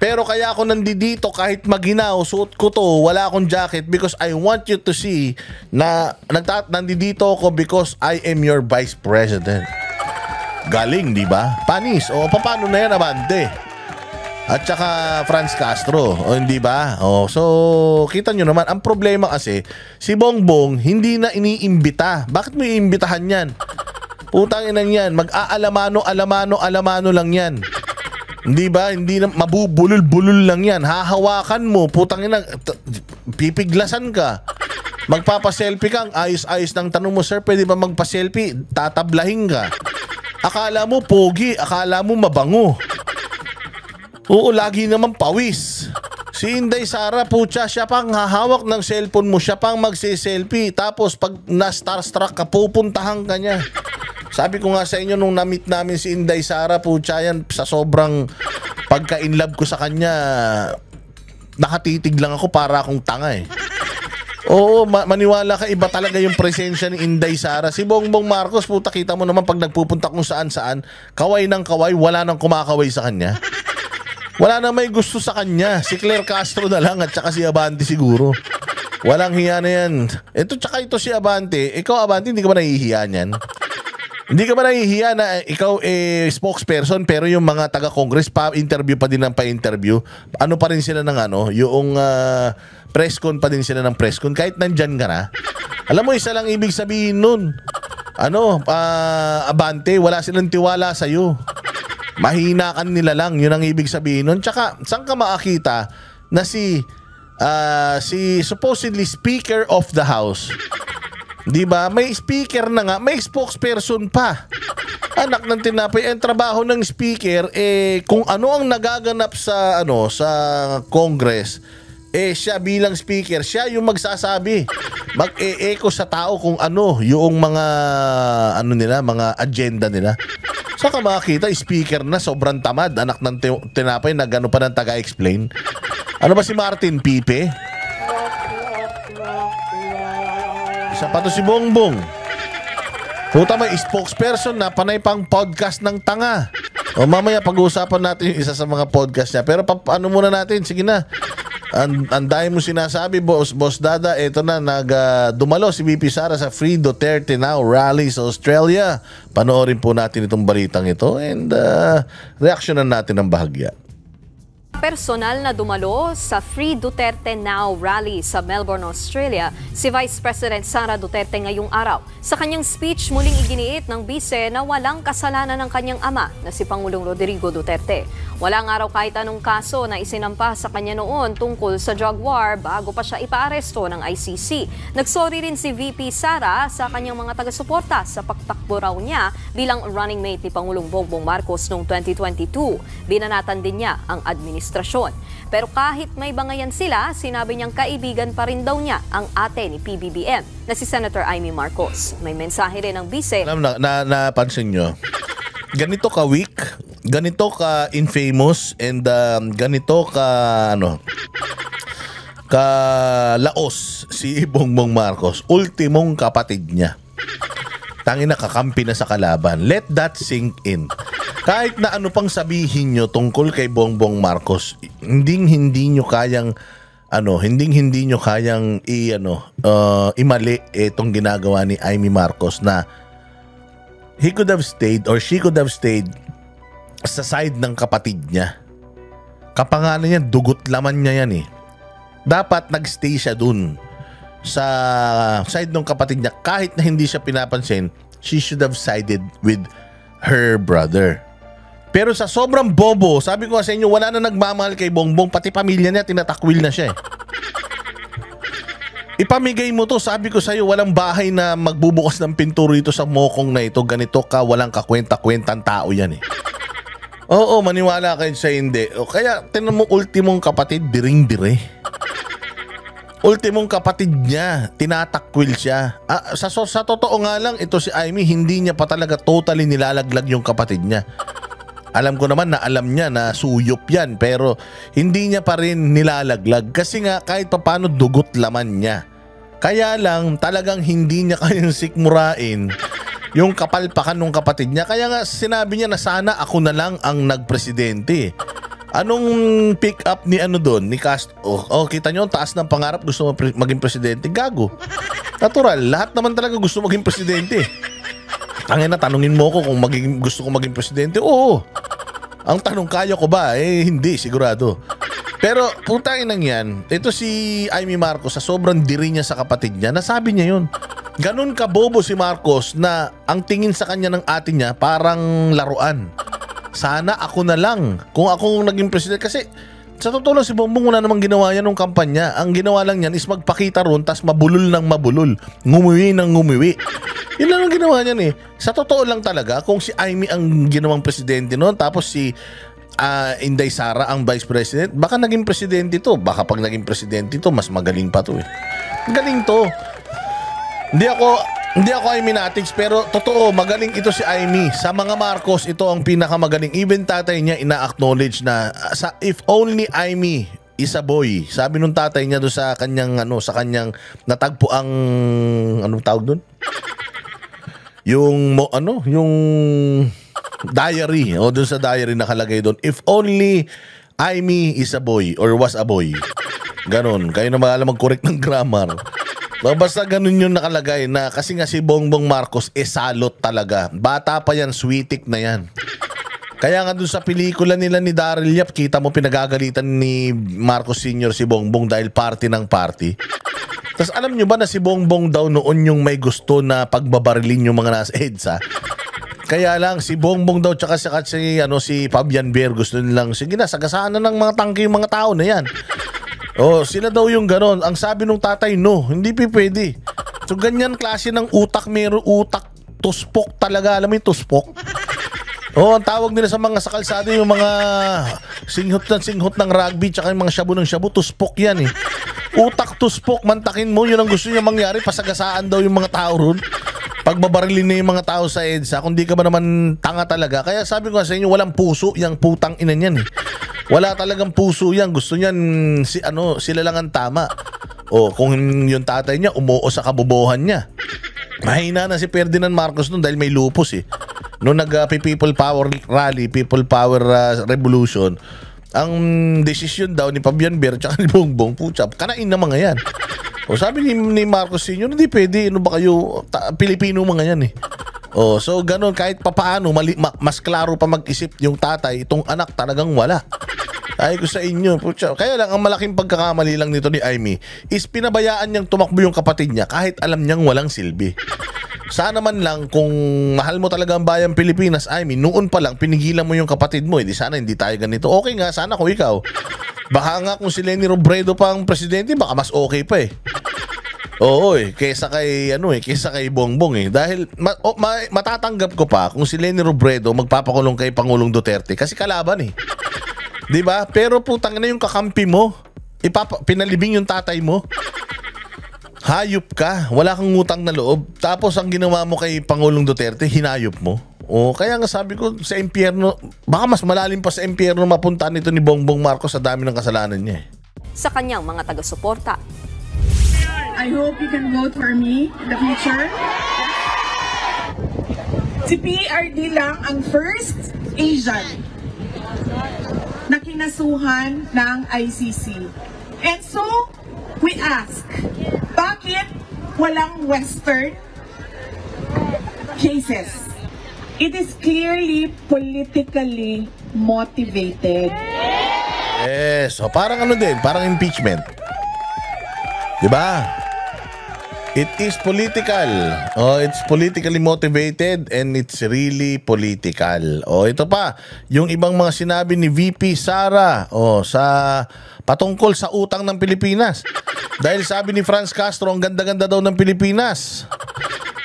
Pero kaya ako nandito kahit maginaw, suot ko to, wala akong jacket because I want you to see na nandito ako because I am your vice president. Galing, di ba? Panis. Paano na yan, Abante? At saka Franz Castro, hindi ba? So kita nyo naman, ang problema kasi si Bongbong hindi na iniimbita. Bakit mo iimbitahan yan? Putang inang yan, mag-aalamano lang yan. Hindi ba? Hindi na mabubulol-bulol lang yan. Hahawakan mo, putang ina, pipiglasan ka. Magpapaselfie kang ayos-ayos ng tanong mo, sir, pwede ba magpa-selfie? Tatablahin ka. Akala mo pogi, akala mo mabango. Lagi naman pawis. Si Inday Sara, putya, siya pang hahawak ng cellphone mo, siya pang magse-selfie. Tapos pag na-starstruck ka, pupuntahan ka niya. Sabi ko nga sa inyo nung na-meet namin si Inday Sara, putya yan, sa sobrang pagka-inlove ko sa kanya, nakatitig lang ako para akong tanga eh. Maniwala ka, iba talaga yung presensya ni Inday Sara. Si Bongbong Marcos, puta, kita mo naman pag nagpupunta kung saan-saan, kaway ng kaway, wala nang kumakaway sa kanya. Wala na may gusto sa kanya. Si Claire Castro na lang at saka si Abante siguro. Walang hiya na yan. Ito si Abante. Ikaw, Abante, hindi ka ba nahihiya niyan? Hindi ka ba nahihiya na ikaw spokesperson pero yung mga taga-Congress pa-interview pa din ng pa-interview? Ano pa rin sila ng yung press con pa din sila ng press con kahit nandyan ka na? Alam mo, isa lang ibig sabihin nun. Abante, wala silang tiwala sa'yo. Mahinakan nila lang, yun ang ibig sabihin nun. Tsaka, saan ka makakita na si supposedly Speaker of the House, di ba? May speaker na nga, may spokesperson pa. Anak ng tinapay, ang trabaho ng speaker, kung ano ang nagaganap sa Congress, siya bilang speaker, siya yung magsasabi. Mag-e-echo sa tao kung yung mga mga agenda nila. Saka makakita, speaker na, sobrang tamad. Anak ng tinapay, nag-ano pa ng taga-explain. Ano ba si Martin Pipe? Isa pa to si Bongbong. Puta, may spokesperson na panay pang podcast ng tanga. Mamaya pag-uusapan natin yung isa sa mga podcast niya. Pero muna natin, sige na. Ang dahil mo sinasabi, Boss Dada, eto na, dumalo si VP Sara sa Free Duterte Now rally sa Australia. Panoorin po natin itong balitang ito and reaksyonan natin ng bahagya. Personal na dumalo sa Free Duterte Now rally sa Melbourne, Australia, si Vice President Sara Duterte ngayong araw. Sa kanyang speech, muling iginiit ng bise na walang kasalanan ng kanyang ama na si Pangulong Rodrigo Duterte. Walang araw kahit anong kaso na isinampa sa kanya noon tungkol sa drug war bago pa siya ipaaresto ng ICC. Nagsorry rin si VP Sara sa kanyang mga taga-suporta sa pagtakbo raw niya bilang running mate ni Pangulong Bongbong Marcos noong 2022. Binanatan din niya ang administrasyon administrasyon. Pero kahit may bangayan sila, sinabi niyang kaibigan pa rin daw niya ang ate ni PBBM na si Senator Amy Marcos. May mensahe rin ng bise. Alam napansin nyo, ganito ka weak, ganito ka infamous, and ganito ka laos si Bongbong Marcos. Ultimong kapatid niya. Tangina, kakampi na sa kalaban. Let that sink in. Kahit na ano pang sabihin nyo tungkol kay Bongbong Marcos, hindi nyo kayang imali itong ginagawa ni Amy Marcos na he could have stayed or she could have stayed sa side ng kapatid niya. Kapangalan niya, dugot laman niya yan eh. Dapat nagstay siya dun sa side ng kapatid niya. Kahit na hindi siya pinapansin, she should have sided with her brother. Pero sa sobrang bobo, sabi ko sa inyo, wala na nagmamahal kay Bongbong, pati pamilya niya tinatakwil na siya eh. Ipamigay mo to, sabi ko sa iyo, walang bahay na magbubukas ng pinto rito sa mokong na ito. Ganito ka, walang kakwenta-kwentang tao yan eh. Oo, maniwala kayo sa hindi. O kaya, tinan mo, ultimong kapatid, biring-bire. Ultimong kapatid niya, tinatakwil siya. Sa totoo nga lang, ito si Amy, hindi niya pa talaga totally nilalaglag yung kapatid niya. Alam ko naman na alam niya na suyop yan, pero hindi niya pa rin nilalaglag kasi nga kahit papano dugot laman niya. Kaya lang talagang hindi niya kayang sikmurain yung kapalpakan ng kapatid niya. Kaya nga sinabi niya na sana ako na lang ang nagpresidente. Anong pick up ni doon, ni Castro? Kita niyo, taas ng pangarap, gusto maging presidente. Gago. Natural, lahat naman talaga gusto maging presidente. Tangina, tanungin mo ko kung gusto ko maging presidente. Oo. Ang tanong, kaya ko ba? Hindi, sigurado. Pero, putangin nang yan, ito si Amy Marcos, sa sobrang diri niya sa kapatid niya, nasabi niya yun. Ganun kabobo si Marcos na ang tingin sa kanya ng ate niya parang laruan. Sana ako na lang. Kung ako naging presidente, kasi sa totoo lang si Bongbong wala namang ginawa yan ng kampanya. Ang ginawa lang yan is magpakita ron, tas mabulol ng mabulol. Ngumuwi ng ngumuwi. Yun lang ang ginawa niyan eh. Sa totoo lang talaga, kung si Amy ang ginawang presidente noon, tapos si Inday Sara ang vice president, baka naging presidente to. Baka pag naging presidente to, mas magaling pa to eh. Galing to. Hindi ako Amy-natics, pero totoo, magaling ito si Amy. Sa mga Marcos, ito ang pinakamagaling. Even tatay niya ina-acknowledge na if only Amy is a boy. Sabi nung tatay niya doon sa kanyang natagpo ang anong tawag doon? Yung diary. O doon sa diary nakalagay doon. If only Amy is a boy or was a boy. Ganon. Kayo na maalam mag-correct ng grammar. Basta ganun yung nakalagay na kasi nga si Bongbong Marcos salot talaga. Bata pa yan, sweetik na yan. Kaya nga dun sa pelikula nila ni Daryl Yap, kita mo pinagagalitan ni Marcos Sr. si Bongbong dahil party ng party. Tapos alam nyo ba na si Bongbong daw noon yung may gusto na pagbabarilin yung mga nasa EDSA? Kaya lang si Bongbong daw tsaka si Fabian Bier gusto nilang, sige na, sagasaan na ng mga tangke yung mga tao na yan. Sila daw yung ganon. Ang sabi nung tatay, no, hindi pwede. So ganyan klase ng utak, meron utak, tuspok talaga. Alam mo yung tuspok? Ang tawag nila sa mga sa kalsada yung mga singhot ng rugby tsaka yung mga shabu ng shabu, tuspok yan eh. Utak tuspok, mantakin mo, yun ang gusto niya mangyari, pasagasaan daw yung mga tao ron. Pagbabarilin na yung mga tao sa EDSA, kung di ka ba naman tanga talaga. Kaya sabi ko sa inyo, walang puso yung putang ina niyan eh. Wala talagang puso yan. Gusto niyan sila lang ang tama. Kung yung tatay niya umuo sa kabobohan niya. Mahina na si Ferdinand Marcos noon dahil may lupus eh. Noong People Power Rally, People Power Revolution, ang desisyon daw ni Fabian Bier tsaka ni Bongbong, putya, kanain na mga yan. Sabi ni Marcos Sr., hindi pwede, ano ba kayo, Pilipino mga yan eh. So ganun, kahit papaano, mas klaro pa mag-isip yung tatay, itong anak talagang wala. Ay ko sa inyo, putya. Kaya lang, ang malaking pagkakamali lang nito ni Amy is pinabayaan niyang tumakbo yung kapatid niya kahit alam niyang walang silbi. Sana man lang kung mahal mo talaga ang bayang Pilipinas, Amy, noon pa lang pinigilan mo yung kapatid mo, di sana hindi tayo ganito. Okay nga, sana kung ikaw. Baka nga kung si Leni Robredo pa ang presidente, baka mas okay pa eh. Oo kaysa kay Bongbong eh. Dahil matatanggap ko pa kung si Leni Robredo magpapakulong kay Pangulong Duterte kasi kalaban eh. 'Di ba? Pero putang na yung kakampi mo. Pinalibing yung tatay mo. Hayop ka. Wala kang utang na loob. Tapos ang ginawa mo kay Pangulong Duterte, hinayop mo. O kaya nga sabi ko sa impyerno, baka mas malalim pa sa impyerno mapuntahan nito ni Bongbong Marcos sa dami ng kasalanan niya. Sa kanyang mga taga-suporta. I hope you can vote for me in the future. Si PRD lang ang first Asian na kinasuhan ng ICC. And so, we ask, bakit walang Western cases? It is clearly politically motivated. Yes. So parang ano din, parang impeachment. 'Di ba? It is political. Oh, it's politically motivated and it's really political. Oh, ito pa, yung ibang mga sinabi ni VP Sara sa patungkol sa utang ng Pilipinas. Dahil sabi ni Franz Castro, ang ganda-ganda daw ng Pilipinas.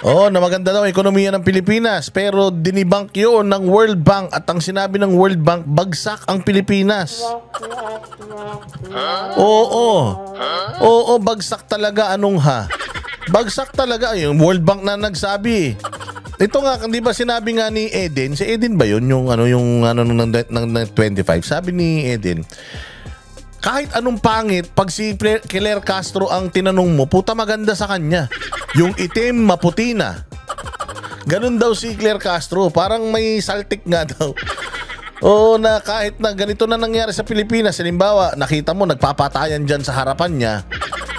Na maganda daw ang ekonomiya ng Pilipinas, pero dinibank yun ng World Bank at ang sinabi ng World Bank, bagsak ang Pilipinas. Oo, bagsak talaga. Anong ha? Bagsak talaga. Yung World Bank na nagsabi. Ito nga, di ba sinabi nga ni Eden, si Eden ba yun? Yung ng 25. Sabi ni Eden, kahit anong pangit, pag si Claire Castro ang tinanong mo, puta maganda sa kanya. Yung itim, maputi na. Ganun daw si Claire Castro. Parang may saltik nga daw. Na kahit na ganito na nangyari sa Pilipinas, halimbawa, nakita mo, nagpapatayan dyan sa harapan niya,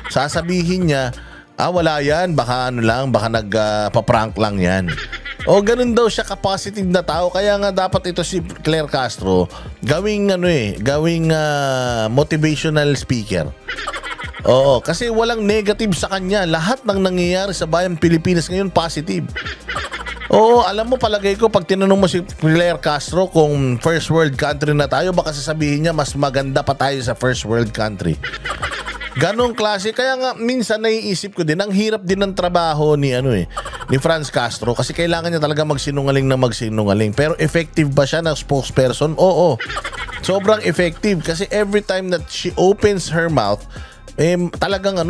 sasabihin niya, wala yan, baka nagpa-prank lang yan. Ganun daw siya ka-positive na tao. Kaya nga dapat ito si Claire Castro gawing motivational speaker. Kasi walang negative sa kanya. Lahat ng nangyayari sa bayang Pilipinas ngayon positive. Alam mo, palagay ko pag tinanong mo si Claire Castro kung first world country na tayo, baka sasabihin niya mas maganda pa tayo sa first world country. Ganong klase. Kaya nga minsan naiisip ko din, ang hirap din ng trabaho ni Franz Castro kasi kailangan niya talaga magsinungaling. Pero effective ba siya na spokesperson? Oo. Sobrang effective kasi every time that she opens her mouth, talagang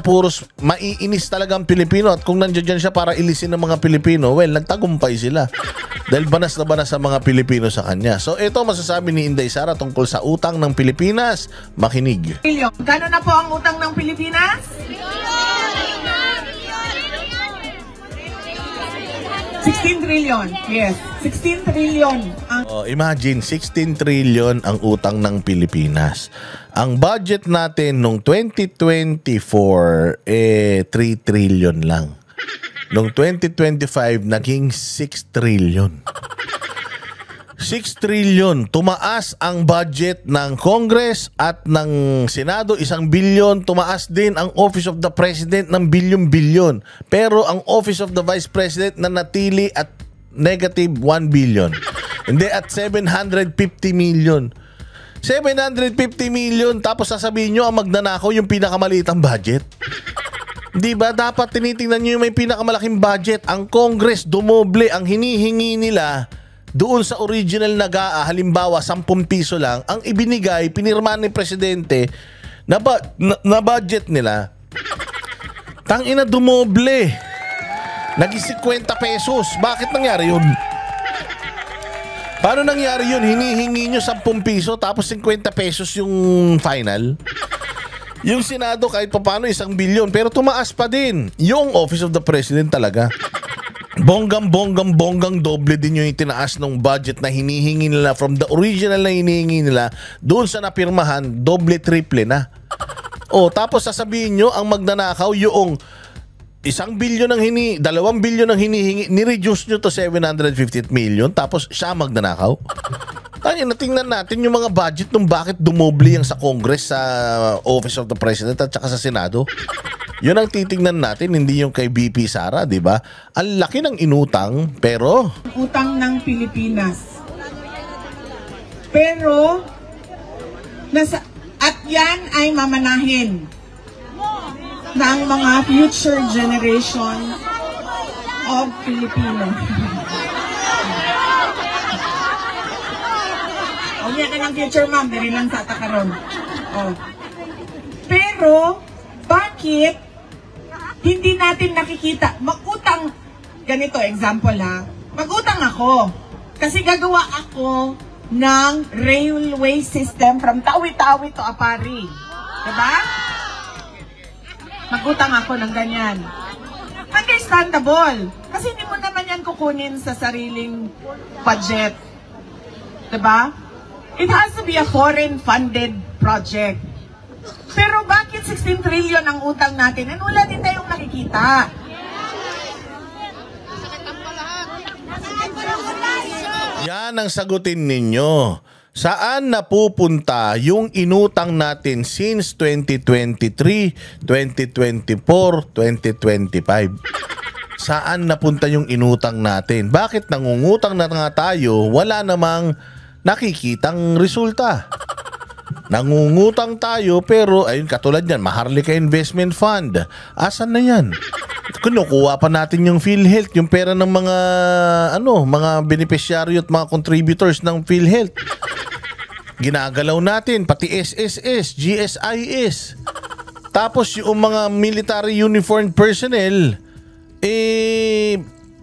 puros maiinis talaga ang Pilipino, at kung nandiyan siya para ilisin ng mga Pilipino, nagtagumpay sila. Dahil banas na banas sa mga Pilipino sa kanya. So ito masasabi ni Inday Sara tungkol sa utang ng Pilipinas. Makinig. Kano na po ang utang ng Pilipinas? 16 trillion. Yes, 16 trillion. Imagine, 16 trillion ang utang ng Pilipinas. Ang budget natin nung 2024, 3 trillion lang. Nung 2025, naging 6 trillion. 6 trillion. Tumaas ang budget ng Congress at ng Senado, 1 billion. Tumaas din ang Office of the President ng bilyon-bilyon. Pero ang Office of the Vice President nanatili at negative 1 billion. Hindi, at 750 million. 750 million, tapos sasabihin nyo ang magnanakaw yung pinakamaliit ang budget. Di ba? Dapat tinitingnan nyo yung may pinakamalaking budget. Ang Congress, dumoble. Ang hinihingi nila doon sa original na GAA, halimbawa 10 piso lang, ang ibinigay, pinirmahan ni Presidente na budget nila, tangina, dumoble. Naging 50 pesos. Bakit nangyari yun? Paano nangyari yun? Hinihingi nyo 10 piso tapos 50 pesos yung final. Yung Senado kahit paano 1 billion, pero tumaas pa din. Yung Office of the President talaga, bonggang doble din yung itinaas ng budget na hinihingi nila from the original na hinihingi nila doon sa napirmahan, doble triple na. Tapos sasabihin nyo ang magnanakaw yung 1 billion ang 2 billion ang hinihingi, ni-reduce nyo to 750 million tapos siya magnanakaw. Tingnan natin yung mga budget nung bakit dumoble yung sa Congress, sa Office of the President at saka sa Senado. Yun ang titingnan natin, hindi yung kay BP Sara, di ba? Ang laki ng inutang, pero utang ng Pilipinas. Pero at yan ay mamanahin ng mga future generation of Filipino. Unya ka ng future ma'am, diri lang sa takaron. Oh. Pero, bakit hindi natin nakikita? Mag-utang, ganito example ha, mag-utang ako. Kasi gagawa ako ng railway system from Tawi-Tawi to Apari. Diba? Mag-utang ako ng ganyan. Understandable. Kasi hindi mo naman yan kukunin sa sariling budget. Diba? It has to be a foreign-funded project. Pero bakit 16 trillion ang utang natin? And wala din tayong nakikita. Yan ang sagutin ninyo. Saan napupunta yung inutang natin since 2023, 2024, 2025? Saan napunta yung inutang natin? Bakit nangungutang na nga tayo, wala namang nakikitang resulta? Nangungutang tayo pero ayun katulad yan, Maharlika Investment Fund. Asan na yan? Kinukuha pa natin yung PhilHealth, yung pera ng mga mga beneficiaryo at mga contributors ng PhilHealth. Ginagalaw natin pati SSS, GSIS. Tapos yung mga military uniformed personnel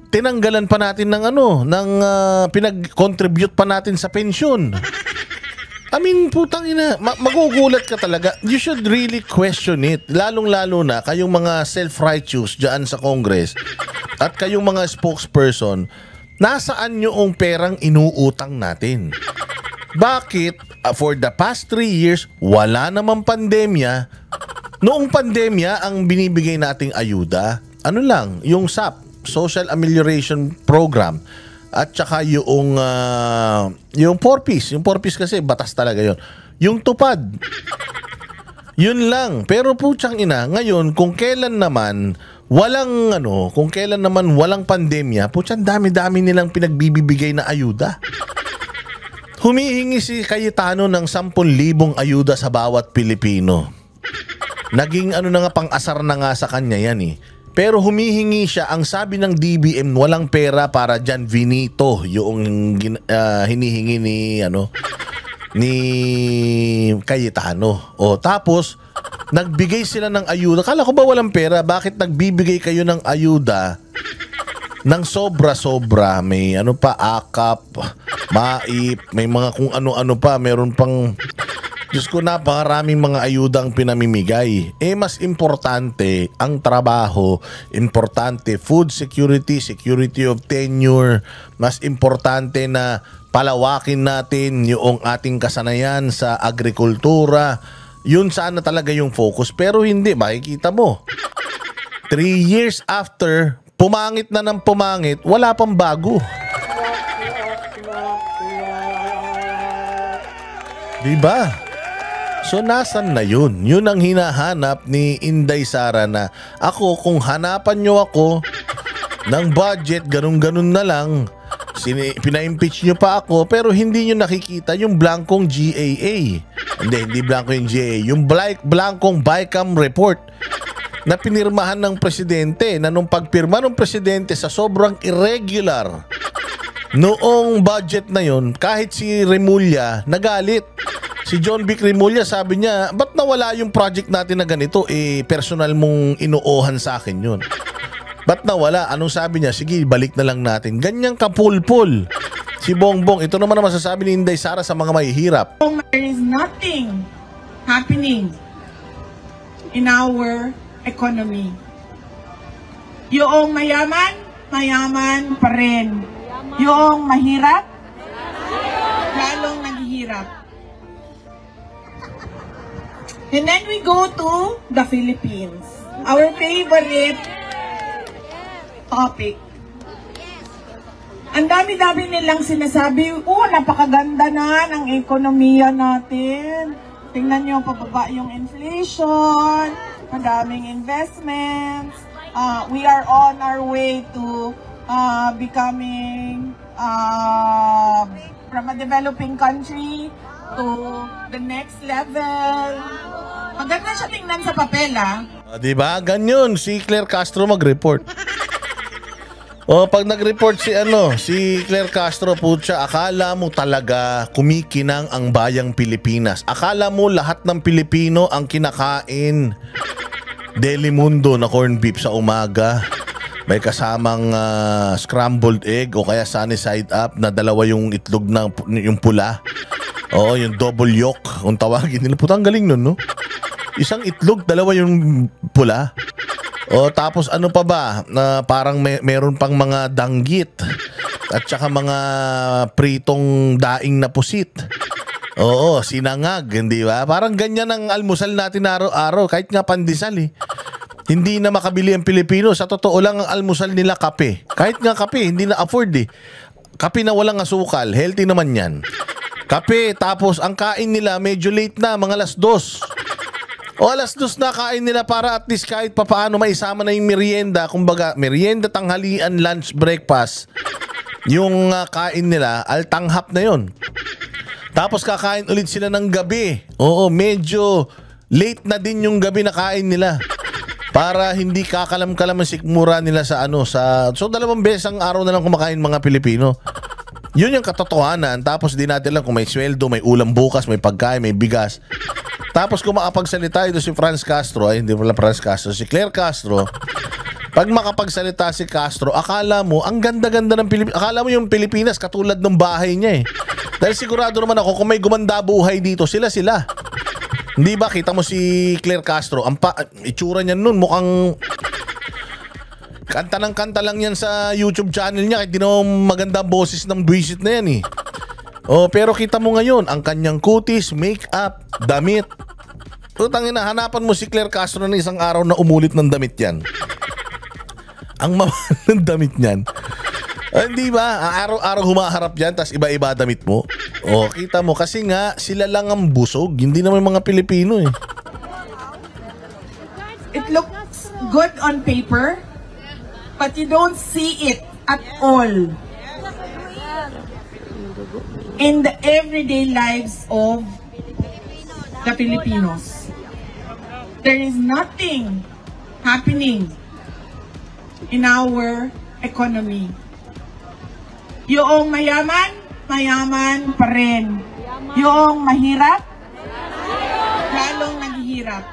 tinanggalan pa natin ng pinag-contribute pa natin sa pensyon. I mean, putang ina, magugulat ka talaga. You should really question it. Lalong-lalo na kayong mga self-righteous dyan sa Congress at kayong mga spokesperson, nasaan yung perang inuutang natin? Bakit for the past 3 years, wala namang pandemya? Noong pandemya, ang binibigay nating ayuda, ano lang, yung SAP, Social Amelioration Program, at saka yung 4Ps. Yung 4Ps kasi batas talaga yon. Yung tupad. Yun lang. Pero putsang ina, ngayon kung kailan naman walang pandemya, putsang dami-dami nilang pinagbibigay na ayuda. Humihingi si Cayetano ng 10,000 ayuda sa bawat Pilipino. Naging na nga pang-asar na nga sa kanya yan eh. Pero humihingi siya, ang sabi ng DBM, walang pera para dyan, Vinito, yung hinihingi ni Cayetano. O tapos, nagbigay sila ng ayuda. Kala ko ba walang pera? Bakit nagbibigay kayo ng ayuda ng sobra-sobra? May AKAP, MAIP, may mga kung ano-ano pa, meron pang... Diyos ko, napakaraming mga ayudang pinamimigay. Mas importante ang trabaho, importante food security, security of tenure, mas importante na palawakin natin yung ating kasanayan sa agrikultura. Yun sana talaga yung focus. Pero hindi, makikita mo. 3 years after, pumangit na ng pumangit, wala pang bago. Diba? So nasan na yun? Yun ang hinahanap ni Inday Sara na ako, kung hanapan nyo ako ng budget, ganun-ganun na lang. Pina-impeach nyo pa ako pero hindi nyo nakikita yung blankong GAA. Hindi blanko yung GAA. Yung blankong BICAM report na pinirmahan ng presidente na nung pagpirma ng presidente sa sobrang irregular noong budget na yun, kahit si Remulla nagalit. Si John Vic Remulla sabi niya, ba't nawala yung project natin na ganito? Personal mong inuohan sa akin yun. Ba't nawala? Anong sabi niya? Sige, balik na lang natin. Ganyang kapulpul. Si Bongbong, ito naman ang masasabi ni Inday Sara sa mga mahihirap. There is nothing happening in our economy. Yung mayaman, mayaman pa rin. Yung mahirap, lalong naghihirap. And then we go to the Philippines. Our favorite topic. Ang dami-dami nilang sinasabi, napakaganda na ng ekonomiya natin. Tingnan nyo, pababa yung inflation, madaming investments. We are on our way to becoming from a developing country to the next level. Maganda siya tingnan sa papel, Diba? Ganyan si Claire Castro mag-report. Pag nag-report si Claire Castro, putya, akala mo talaga kumikinang ang bayang Pilipinas. Akala mo lahat ng Pilipino ang kinakain Delimundo na corned beef sa umaga. May kasamang scrambled egg o kaya sunny side up na dalawa yung itlog na yung pula. Oo, yung double yolk kung tawagin nila. Putang galing nun, no? Isang itlog, dalawa yung pula. Tapos ano pa ba? Na parang meron pang mga danggit at saka mga pritong daing na pusit. Oo, sinangag, hindi ba? Parang ganyan ang almusal natin araw-araw, kahit nga pandesal eh. Hindi na makabili ang Pilipino. Sa totoo lang, ang almusal nila kape. Kahit nga kape, hindi na afford eh. Kape na walang asukal, healthy naman yan. Kape, tapos ang kain nila medyo late na, mga alas 2. Alas 2 na kain nila para at least kahit papaano maisama na yung merienda. Kumbaga, merienda, tanghalian, lunch, breakfast. Yung kain nila, altanghap na yon. Tapos kakain ulit sila ng gabi. Oo, medyo late na din yung gabi na kain nila. Para hindi kakalam-kalam ang sikmura nila so 2 beses ang araw na lang kumakain mga Pilipino. Yun yung katotohanan. Tapos di natin lang kung may sweldo, may ulam bukas, may pagkain, may bigas. Tapos kung makapagsalita ito si Franz Castro, hindi pala Franz Castro, si Claire Castro. Pag makapagsalita si Castro, akala mo ang ganda-ganda ng Pilipinas. Akala mo yung Pilipinas katulad ng bahay niya eh. Dahil sigurado naman ako kung may gumanda buhay dito, sila. Hindi ba? Kita mo si Claire Castro. Itsura niya nun mukhang kanta ng kanta lang yan sa YouTube channel niya. Kahit di naman maganda boses ng buwisit na yan eh. Pero kita mo ngayon, ang kanyang kutis, make-up, damit. Tangina, hanapan mo si Claire Castro na isang araw na umulit ng damit yan. Ang mamahal ng damit niyan. Hindi ba? Araw-araw humaharap yan, tas iba-iba damit mo. Kita mo. Kasi nga, sila lang ang busog. Hindi naman mga Pilipino eh. It looks good on paper, but you don't see it at all in the everyday lives of the Filipinos. There is nothing happening in our economy. Yung mayaman, mayaman pa rin. Yung mahirap, lalong naghihirap.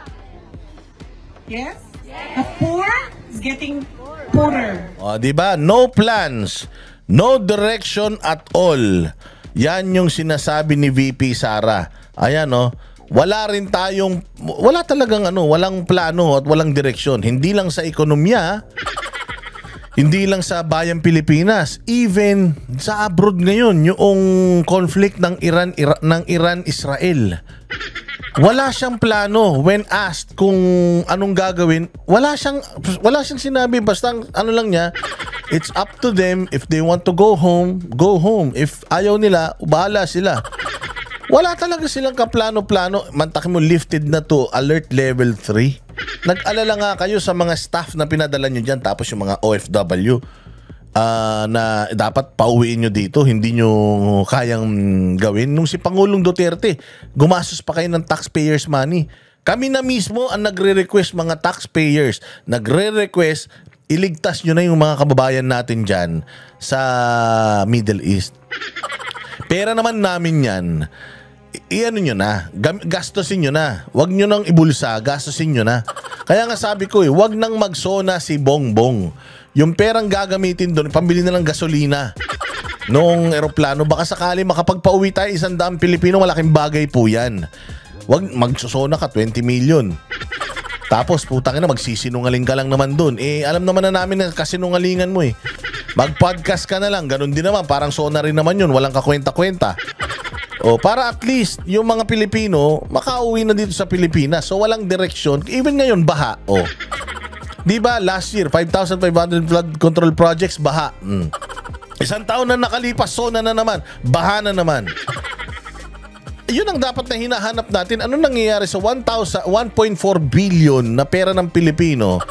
Yes? The poor is getting poorer. Diba? No plans, no direction at all. Yan yung sinasabi ni VP Sara. Ayan wala walang plano at walang direksyon. Hindi lang sa ekonomiya, hindi lang sa bayang Pilipinas, even sa abroad ngayon, yung conflict ng Iran-Israel. Wala siyang plano when asked kung anong gagawin. Wala siyang sinabi, basta lang niya, it's up to them. If they want to go home, go home. If ayaw nila, bahala sila. Wala talaga silang kaplano-plano. Mantakin mo, lifted na to alert level 3. Nag-alala nga kayo sa mga staff na pinadala nyo dyan, tapos yung mga OFW na dapat pauwiin nyo dito, hindi nyo kayang gawin. Nung si Pangulong Duterte, gumastos pa kayo ng taxpayers money. Kami na mismo ang nagre-request, mga taxpayers, nagre-request, iligtas nyo na yung mga kababayan natin dyan sa Middle East. Pera naman namin yan. Iano nyo na, gastusin nyo na. Huwag nyo nang ibulsa, gastusin nyo na. Kaya nga sabi ko huwag nang magsona si Bongbong. Yung perang gagamitin doon, pambili na ng gasolina noong eroplano. Baka sakali makapagpauwi tayo 100 Pilipino, malaking bagay po yan. Huwag magsusona ka, 20 million. Tapos putang ina, magsisinungaling ka lang naman doon. Alam naman na namin na kasinungalingan mo eh. Mag-podcast ka na lang, ganun din naman. Parang sona rin naman yun, walang kakwenta-kwenta. Para at least yung mga Pilipino makauwi na dito sa Pilipinas. So walang direksyon. Even ngayon, baha. Di ba last year, 5,500 flood control projects, baha. Isang taon na nakalipas, sona na naman. Baha na naman. Yun ang dapat na hinahanap natin. Ano nangyayari sa 1.4 billion na pera ng Pilipino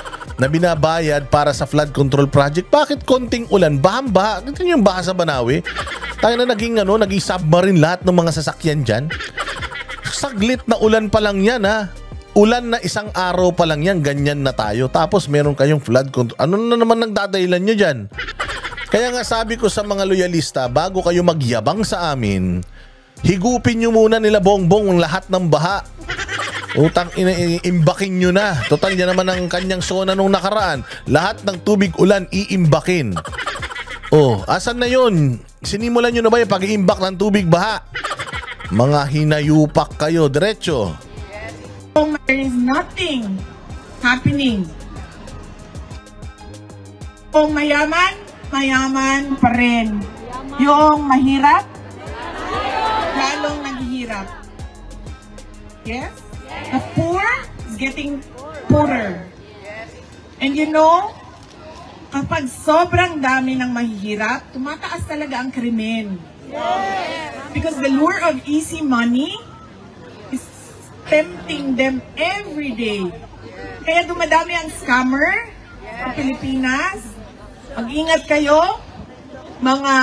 na binabayad para sa flood control project? Bakit konting ulan, bahang-baha? Ito yung baha sa Banawe. Tayo na naging submarine lahat ng mga sasakyan dyan. Saglit na ulan pa lang yan ha. Ulan na isang araw pa lang yan, ganyan na tayo. Tapos meron kayong flood control. Ano na naman nagdadahilan nyo dyan? Kaya nga sabi ko sa mga loyalista, bago kayo magyabang sa amin, higupin nyo muna nila Bongbong ang lahat ng baha. Utang imbakin nyo na. Total yan naman ang kanyang zona nung nakaraan. Lahat ng tubig ulan iimbakin. Oh, asan na yun? Sinimulan nyo na ba yung pag-iimbak ng tubig baha? Mga hinayupak kayo, diretso. There is nothing happening. Kung mayaman, mayaman pa rin. Yung mahirap, lalong naghihirap. Yes? The poor is getting poorer. And you know, kapag sobrang dami ng mahihirap, tumataas talaga ang krimen. Because the lure of easy money is tempting them every day. Kaya dumadami ang scammer sa Pilipinas. Mag-ingat kayo, mga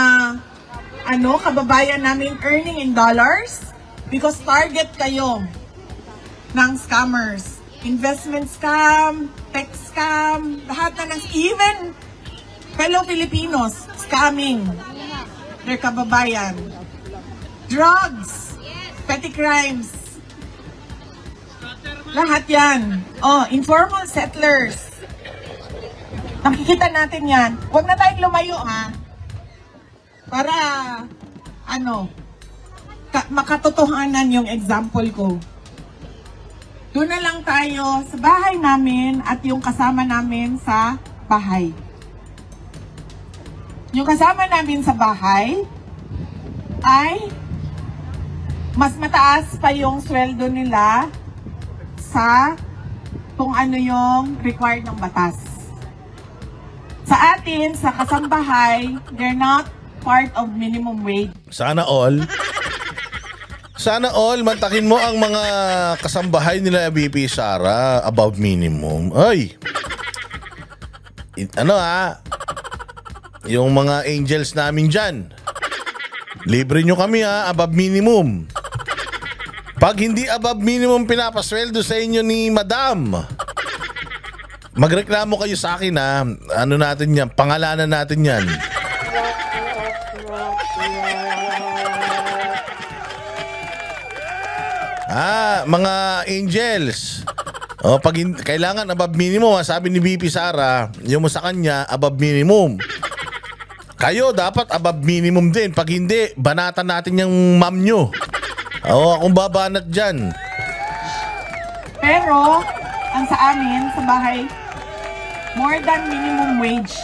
kababayan namin earning in dollars, because target kayo ng scammers. Investment scam, tech scam, lahat na ng, even fellow Filipinos scamming their kababayan. Drugs, petty crimes, lahat yan. Oh, informal settlers. Nakikita natin yan. Huwag na tayong lumayo, ha? Para, makatotohanan yung example ko. Doon na lang tayo sa bahay namin at yung kasama namin sa bahay. Yung kasama namin sa bahay ay mas mataas pa yung sweldo nila sa kung ano yung required ng batas. Sa atin, sa kasambahay, they're not part of minimum wage. Sana all. Sana all, mantakin mo ang mga kasambahay nila VP Sara above minimum. Ay! Yung mga angels namin dyan. Libre nyo kami above minimum. Pag hindi above minimum pinapasweldo sa inyo ni Madam, magreklamo kayo sa akin ano natin yan, pangalanan natin yan. Mga angels. Pag kailangan above minimum, sabi ni VP Sara, yung mo sa kanya above minimum. Kayo dapat above minimum din. Pag hindi, banatan natin yung ma'am nyo. Akong babanat dyan. Pero, ang sa amin, sa bahay, more than minimum wage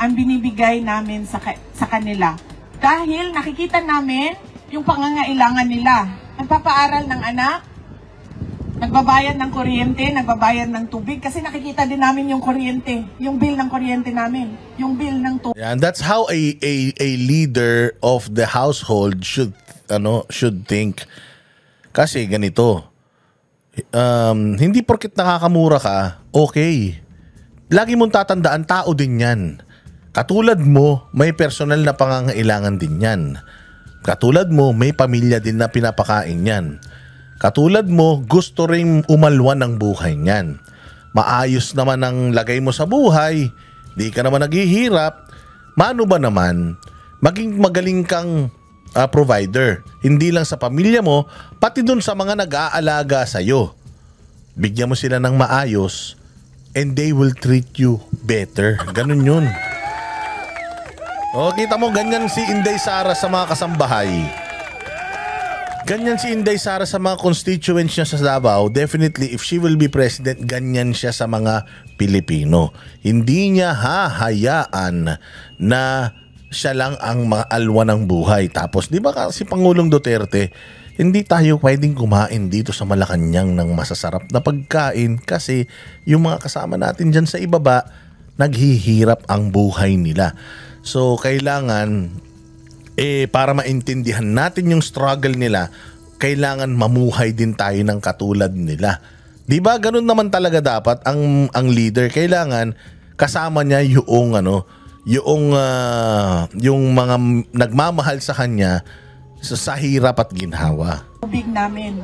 ang binibigay namin sa kanila. Dahil nakikita namin yung pangangailangan nila. Nagpapaaral ng anak, nagbabayad ng kuryente, nagbabayad ng tubig, kasi nakikita din namin yung kuryente, yung bill ng kuryente namin, yung bill ng tubig. And that's how a leader of the household should think. Kasi ganito, hindi porket nakakamura ka, okay. Lagi mong tatandaan, tao din yan. Katulad mo, may personal na pangangailangan din yan. Katulad mo, may pamilya din na pinapakain yan. Katulad mo, gusto rin umalwan ng buhay niyan. Maayos naman ang lagay mo sa buhay, di ka naman naghihirap. Mano ba naman, maging magaling kang provider. Hindi lang sa pamilya mo, pati dun sa mga nag-aalaga sa'yo. Bigyan mo sila ng maayos, and they will treat you better. Ganun yun. Kita mo, ganyan si Inday Sara sa mga kasambahay. Ganyan si Inday Sara sa mga constituents niya sa Davao. Definitely, if she will be president, ganyan siya sa mga Pilipino. Hindi niya hahayaan na siya lang ang maalwa ng buhay. Tapos, di ba si Pangulong Duterte, hindi tayo pwedeng kumain dito sa Malacanang ng masasarap na pagkain kasi yung mga kasama natin dyan sa ibaba, naghihirap ang buhay nila. So, kailangan, para maintindihan natin yung struggle nila, kailangan mamuhay din tayo ng katulad nila. Di ba? Ganun naman talaga dapat ang leader. Kailangan kasama niya yung mga nagmamahal sa kanya sa hirap at ginhawa. Tubig namin.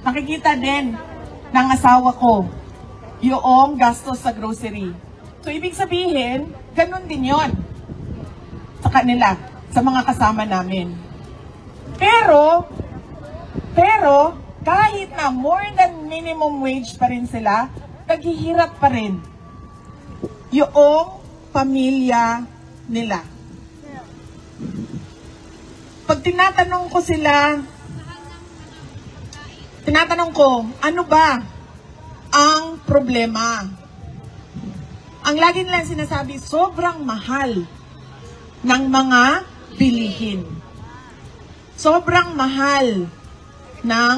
Nakikita din ng asawa ko yung gastos sa grocery. So, ibig sabihin, ganun din yon. kanila, sa mga kasama namin. Pero, kahit na more than minimum wage pa rin sila, naghihirap pa rin yung pamilya nila. Pag tinatanong ko, ano ba ang problema? Ang lagi nilang sinasabi, sobrang mahal ng mga bilihin. Sobrang mahal ng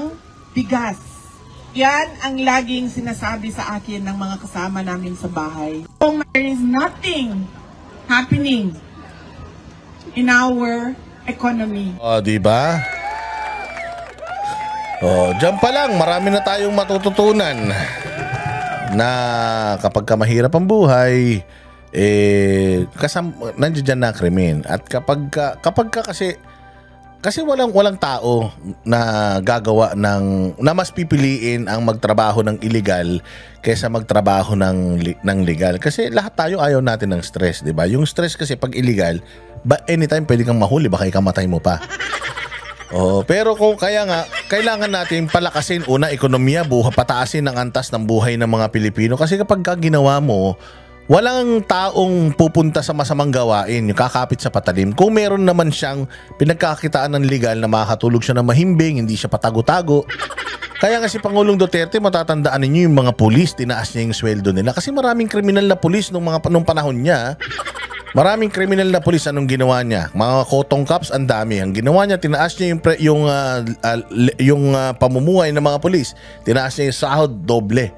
bigas. Yan ang laging sinasabi sa akin ng mga kasama namin sa bahay. There is nothing happening in our economy. Di ba? Diyan pa lang, marami na tayong matututunan na kapag ka mahirap ang buhay, nandiyan na krimen. At kapag ka kasi walang tao na gagawa na mas pipiliin ang magtrabaho ng illegal kaysa magtrabaho ng legal. Kasi lahat tayo ayaw natin ng stress, 'di ba? Yung stress kasi pag illegal, anytime pwede kang mahuli, baka ikamatay mo pa. Pero kung kaya nga, kailangan natin palakasin ekonomiya, pataasin ang antas ng buhay ng mga Pilipino. Kasi kapag ginawa mo, walang taong pupunta sa masamang gawain, yung kakapit sa patalim. Kung meron naman siyang pinagkakitaan ng legal na makakatulog siya ng mahimbing, hindi siya patago-tago. Kaya nga si Pangulong Duterte, matatandaan ninyo yung mga pulis, tinaas niya yung sweldo nila. Kasi maraming kriminal na pulis nung panahon niya. Maraming kriminal na pulis, anong ginawa niya? Mga cotton cops, ang dami. Ang ginawa niya, tinaas niya yung pamumuhay ng mga pulis. Tinaas niya yung sahod, doble.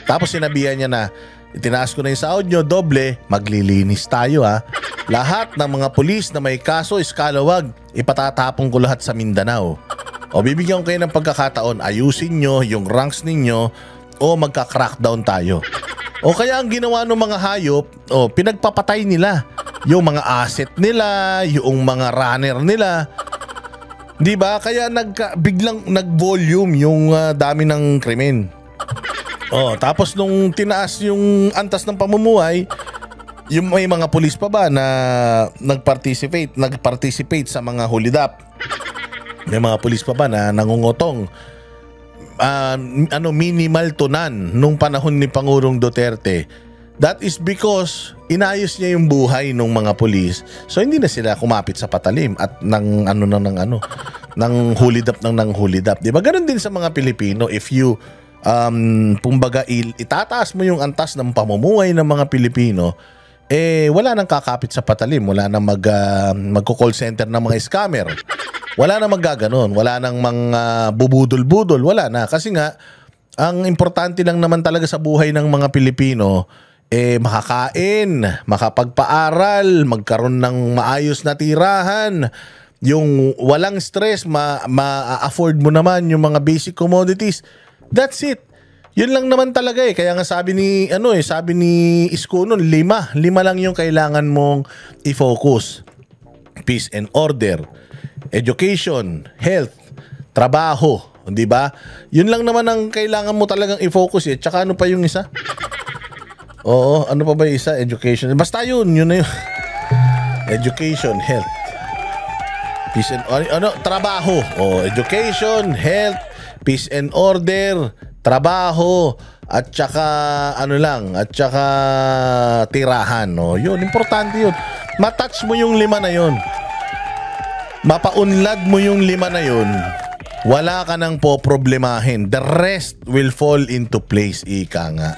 Tapos sinabihan niya na, itinaas ko na yung sahod nyo, doble, maglilinis tayo ha. Lahat ng mga pulis na may kaso, iskalawag, ipatatapong ko lahat sa Mindanao. Bibigyan ko kayo ng pagkakataon, ayusin nyo yung ranks ninyo o magka-crackdown tayo. Kaya ang ginawa ng mga hayop, pinagpapatay nila yung mga asset nila, yung mga runner nila. 'Di ba? Kaya biglang nag-volume yung dami ng krimen. Tapos nung tinaas yung antas ng pamumuhay, yung may mga pulis pa ba na nagparticipate sa mga hulidap? May mga pulis pa ba na nangungutong? Minimal tunan nung panahon ni Pangulong Duterte. That is because inayos niya yung buhay ng mga pulis. So hindi na sila kumapit sa patalim at ng hulidap ng hulidap. 'Di ba? Ganoon din sa mga Pilipino. If you itataas mo yung antas ng pamumuhay ng mga Pilipino, wala nang kakapit sa patalim, wala nang magko-call center ng mga scammer. Wala nang magaganon, wala nang mga bubudol-budol, wala na. Kasi nga, ang importante lang naman talaga sa buhay ng mga Pilipino, makakain, makapagpaaral, magkaroon ng maayos na tirahan, yung walang stress, ma-afford mo naman yung mga basic commodities. That's it. Yun lang naman talaga Kaya nga sabi ni Isko noon, lima lang yung kailangan mong i-focus. Peace and order, education, health, trabaho, 'di ba? Yun lang naman ang kailangan mo talagang i-focus Tsaka ano pa yung isa? Ano pa ba yung isa? Education. Basta yun na yun. Education, health, peace and trabaho. Education, health, peace and order, trabaho, at saka tirahan, Yun, importante yun. Matouch mo yung 5 na yun. Mapaunlad mo yung 5 na yun. Wala ka nang poproblemahin. The rest will fall into place, ika nga.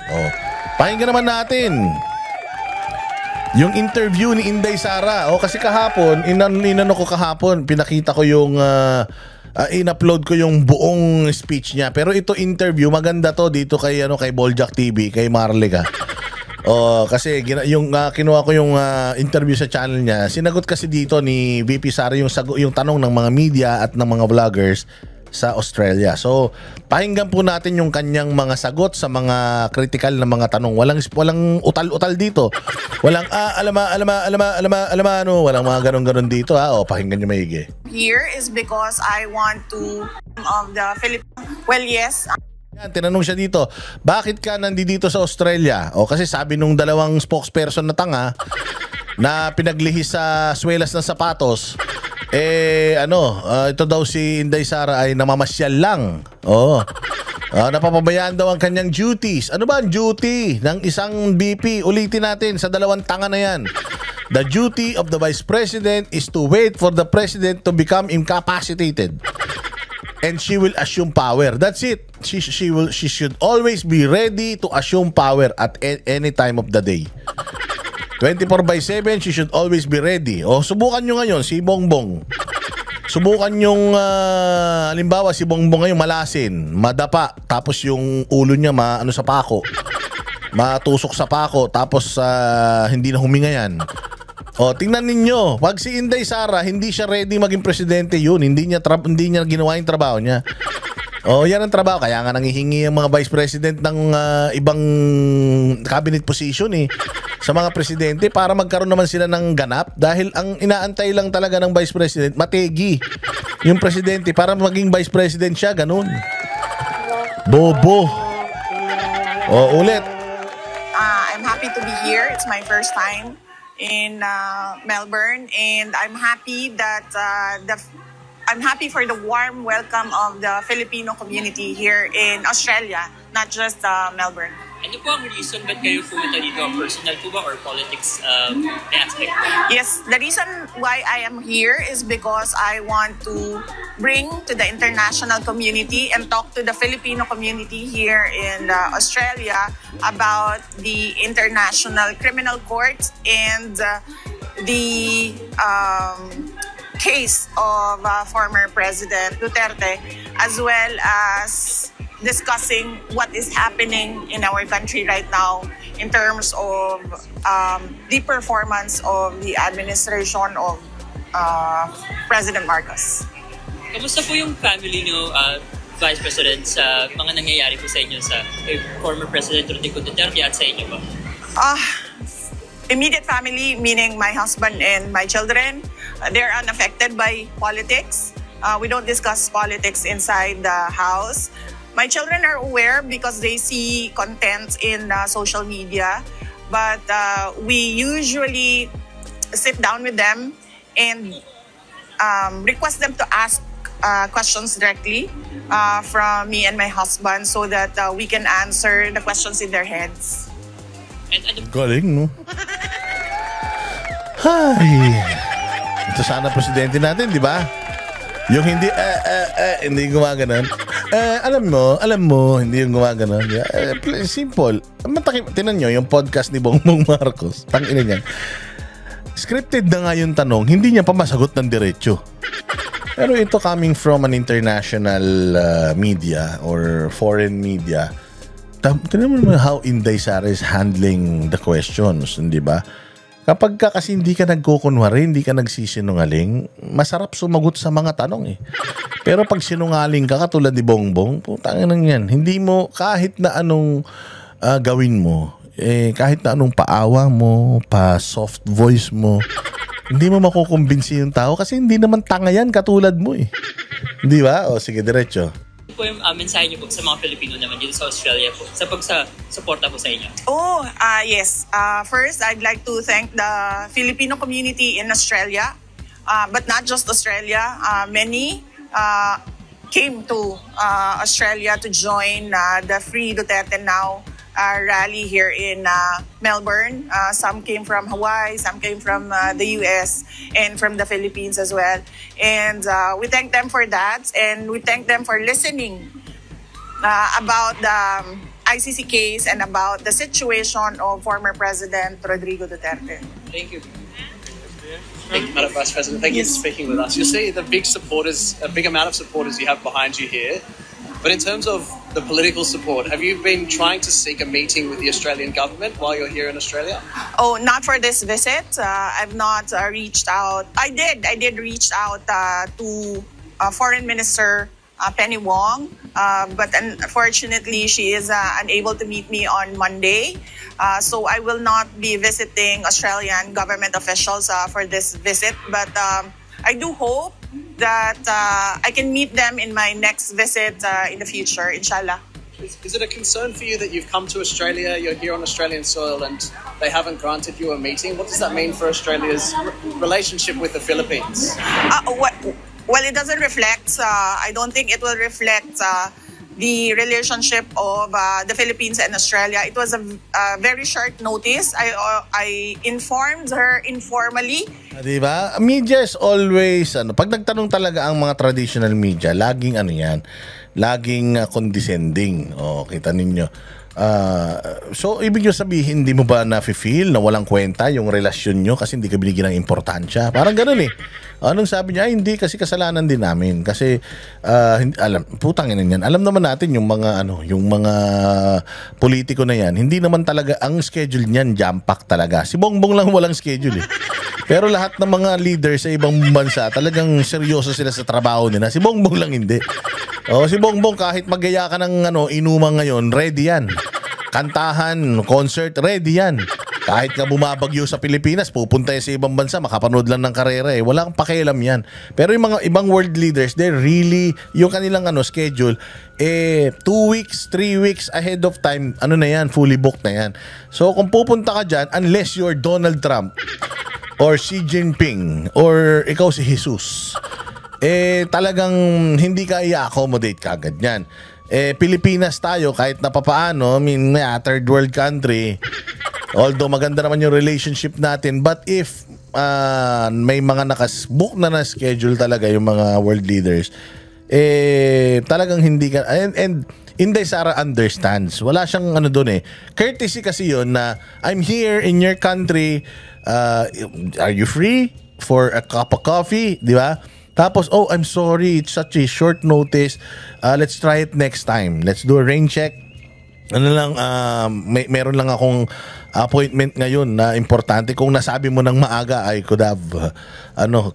Pakinggan naman natin yung interview ni Inday Sara. Kasi kahapon, inano ko kahapon, pinakita ko yung in-upload ko yung buong speech niya. Pero ito interview, maganda to dito kay Boljak TV, kay Marlica. Kasi kinuha ko yung interview sa channel niya. Sinagot kasi dito ni VP Sara yung tanong ng mga media at ng mga vloggers sa Australia. So, pakinggan po natin yung kanyang mga sagot sa mga critical na mga tanong. Walang utal-utal dito. Walang walang mga ganon-ganon dito pakinggan niyo maigi. Here is because I want to the Philippines. Well, yes. Yan, tinanong siya dito, bakit ka nandito sa Australia? Kasi sabi nung dalawang spokesperson na tanga, na pinaglihis sa swelas ng sapatos, ito daw si Inday Sara ay namamasyal lang. Oo. Napapabayaan daw ang kanyang duties. Ano ba ang duty ng isang VP? Ulitin natin sa dalawang tanga na yan. The duty of the Vice President is to wait for the President to become incapacitated. And she will assume power. That's it. She should always be ready to assume power at any time of the day. 24/7, she should always be ready. Subukan nyo ngayon si Bongbong. Subukan yung, halimbawa si Bongbong ngayon malasin, madapa, tapos yung ulo niya sa pako. Matusok sa pako, tapos hindi na huminga yan. Tingnan ninyo, pag si Inday Sara, hindi siya ready maging presidente yun. Hindi niya ginawa yung trabaho niya. Yan ang trabaho. Kaya nga nangihingi ang mga vice president ng ibang cabinet position sa mga presidente para magkaroon naman sila ng ganap. Dahil ang inaantay lang talaga ng vice president, mategi yung presidente para maging vice president siya. Ganun. Bobo. Ulit. I'm happy to be here. It's my first time in Melbourne, and I'm happy that I'm happy for the warm welcome of the Filipino community here in Australia, not just Melbourne. Ano po ang reason ba't kayo pumunta dito? Personal po ba or politics aspect? Yes, the reason why I am here is because I want to bring to the international community and talk to the Filipino community here in Australia about the International Criminal Court and the case of former President Duterte, as well as discussing what is happening in our country right now in terms of the performance of the administration of President Marcos. Kamusta po yung family niyo, Vice President, sa mga nangyayari po sa inyo sa former President Rodrigo Duterte at sa inyo ba? Immediate family, meaning my husband and my children, they're unaffected by politics. We don't discuss politics inside the house. My children are aware because they see content in social media, but we usually sit down with them and request them to ask questions directly from me and my husband so that we can answer the questions in their heads. Galing, no? Hay! Ito sana presidente natin, di ba? Yung hindi, hindi gumaganon. Alam mo, hindi yung gumaganon. Simple. Tinan nyo, yung podcast ni Bongbong Marcos. Tangina niyan. Scripted na nga yung tanong, hindi niya pa masagot ng diretso. Pero ito coming from an international media or foreign media, tinan mo naman how Inday Sara is handling the questions, hindi ba? Kapag ka kasi hindi ka nagkukunwari, hindi ka nagsisinungaling, masarap sumagot sa mga tanong Pero pag sinungaling ka, katulad ni Bongbong, putang nang yan. Hindi mo, kahit na anong gawin mo, kahit na anong paawa mo, pa soft voice mo, hindi mo makukumbinsi yung tao kasi hindi naman tanga yan katulad mo Hindi ba? Sige, diretso. Po yung mensahe niyo po sa mga Pilipino naman dito sa Australia po sa pagsuporta po sa inyo? Yes. First, I'd like to thank the Filipino community in Australia, but not just Australia. Many came to Australia to join the Free Duterte Now rally here in Melbourne. Some came from Hawaii, some came from the US, and from the Philippines as well. And we thank them for that, and we thank them for listening about the ICC case and about the situation of former President Rodrigo Duterte. Thank you. Thank you, Madam Vice President. Thank you for speaking with us. You see the big amount of supporters you have behind you here. But in terms of the political support, have you been trying to seek a meeting with the Australian government while you're here in Australia? Not for this visit. I've not reached out. I did reach out to Foreign Minister Penny Wong, but unfortunately she is unable to meet me on Monday. So I will not be visiting Australian government officials for this visit. But I do hope that I can meet them in my next visit in the future, inshallah. Is it a concern for you that you've come to Australia, you're here on Australian soil, and they haven't granted you a meeting? What does that mean for Australia's relationship with the Philippines? Well, it doesn't reflect. I don't think it will reflect the relationship of the Philippines and Australia. It was a very short notice. I informed her informally. Diba? Media is always, pag nagtanong talaga ang mga traditional media, laging laging condescending. Kita ninyo. So, ibig nyo sabihin, hindi mo ba na-feel na walang kwenta yung relasyon nyo kasi hindi ka binigyan ng importansya? Parang ganun eh. Anong sabi niya? Hindi, kasi kasalanan din namin. Kasi, putang ina yan. Alam naman natin yung mga, yung mga politiko na yan. Hindi naman talaga, ang schedule niyan, jam-pack talaga. Si Bongbong lang walang schedule eh. Pero lahat ng mga leaders sa ibang bansa, talagang seryoso sila sa trabaho nila. Si Bongbong lang hindi. Si Bongbong kahit magaya ka ng inuman ngayon, ready yan. Kantahan, concert, ready yan. Kahit nga bumabagyo sa Pilipinas, pupunta sa ibang bansa, makapanood lang ng karera eh. Walang pakialam yan. Pero yung mga ibang world leaders, they really, yung kanilang schedule, 2 weeks, 3 weeks ahead of time, na yan, fully booked na yan. So kung pupunta ka dyan, unless you're Donald Trump, or Xi Jinping, or ikaw si Jesus, talagang hindi ka i-accommodate kagad yan. Pilipinas tayo, kahit na papaano, third world country, although maganda naman yung relationship natin, but if may mga nakasbook na schedule talaga yung mga world leaders, talagang hindi ka, and Inday Sara understands. Wala siyang doon eh. Courtesy kasi yun na, I'm here in your country, are you free for a cup of coffee? Di ba? Tapos, I'm sorry, it's such a short notice. Let's try it next time. Let's do a rain check. Meron lang akong appointment ngayon na importante. Kung nasabi mo ng maaga, I could have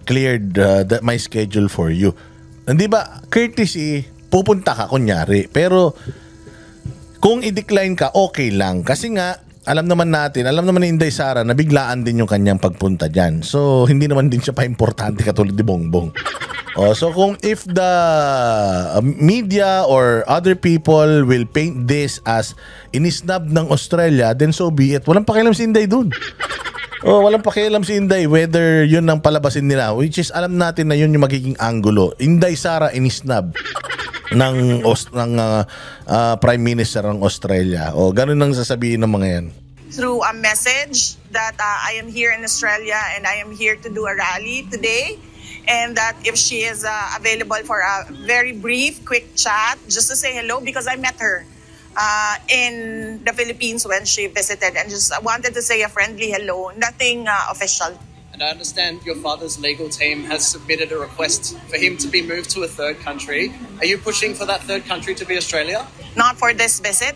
cleared my schedule for you. Hindi ba, courtesy, pupunta ka kunyari. Pero kung i-decline ka, okay lang. Kasi nga, alam naman ni Inday Sara na biglaan din yung kanyang pagpunta dyan. So, hindi naman din siya pa-importante katulad ni Bongbong. So, if the media or other people will paint this as inisnab ng Australia, then so be it. Walang pakialam si Inday dun. Walang pakialam si Inday whether yun ang palabasin nila. Which is, alam natin na yun yung magiging angulo. Inday Sara inisnab ng Prime Minister ng Australia. Ganun ang sasabihin ng mga yan. Through a message that I am here in Australia and I am here to do a rally today, and that if she is available for a very brief, quick chat, just to say hello, because I met her in the Philippines when she visited, and just wanted to say a friendly hello, nothing official. And I understand your father's legal team has submitted a request for him to be moved to a third country. Are you pushing for that third country to be Australia? Not for this visit.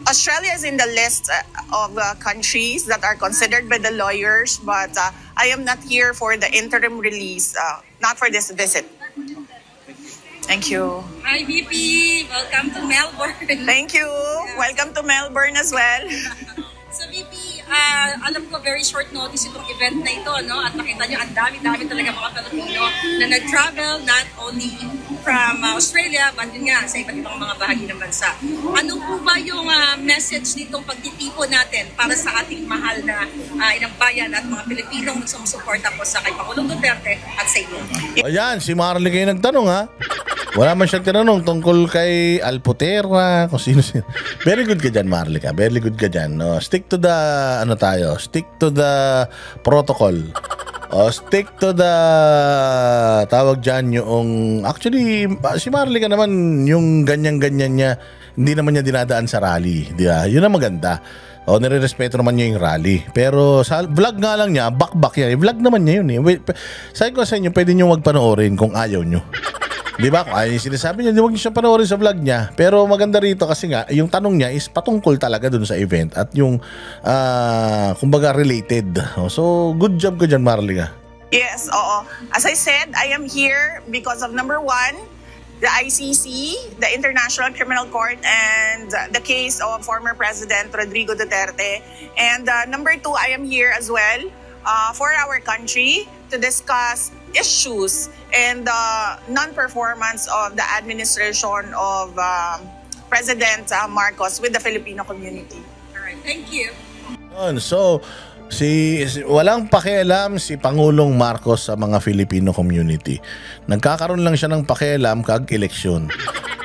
Australia is in the list of countries that are considered by the lawyers, but I am not here for the interim release, not for this visit. Thank you. Hi, VP. Welcome to Melbourne. Thank you. Yeah. Welcome to Melbourne as well. So, VP, alam ko very short notice itong event na ito, no? At nakita nyo, ang dami-dami talaga mga Pilipino na nag-travel not only from Australia, but yun nga, sa iba't ibang mga bahagi ng bansa. Ano po ba yung message nitong pagtitipon natin para sa ating mahal na inang bayan at mga Pilipinong sumusuporta po sa kay Pangulong Duterte at sa inyo? Ayan, si Marley kayo nagtanong ha. Wala man siyang tinanong tungkol kay Alputera, kung sino. Very good ka dyan, Marley ka. Very good ka dyan. Stick to the, stick to the protocol. Stick to the, tawag dyan yung, actually, si Marley ka naman, yung ganyan-ganyan niya, hindi naman niya dinadaan sa rally. Di ba? Yun ang maganda. Nire-respeto naman niya yung rally. Pero sa vlog nga lang niya, back yan. Vlog naman niya yun eh. Sabi ko sa inyo, pwede niyo wag panoorin kung ayaw niyo. Di ba? Kung ayaw yung sinasabi niya, huwag niyo siya panoorin sa vlog niya. Pero maganda rito kasi nga, yung tanong niya is patungkol talaga dun sa event at yung, kumbaga, related. So, good job ko dyan, Marlica. Yes, oo. As I said, I am here because of number one, the ICC, the International Criminal Court, and the case of former President Rodrigo Duterte. And number two, I am here as well for our country to discuss issues and the non-performance of the administration of President Marcos with the Filipino community. All right, thank you. So, walang pakialam si Pangulong Marcos sa mga Filipino community. Nagkakaroon lang siya ng pakialam kag eleksyon.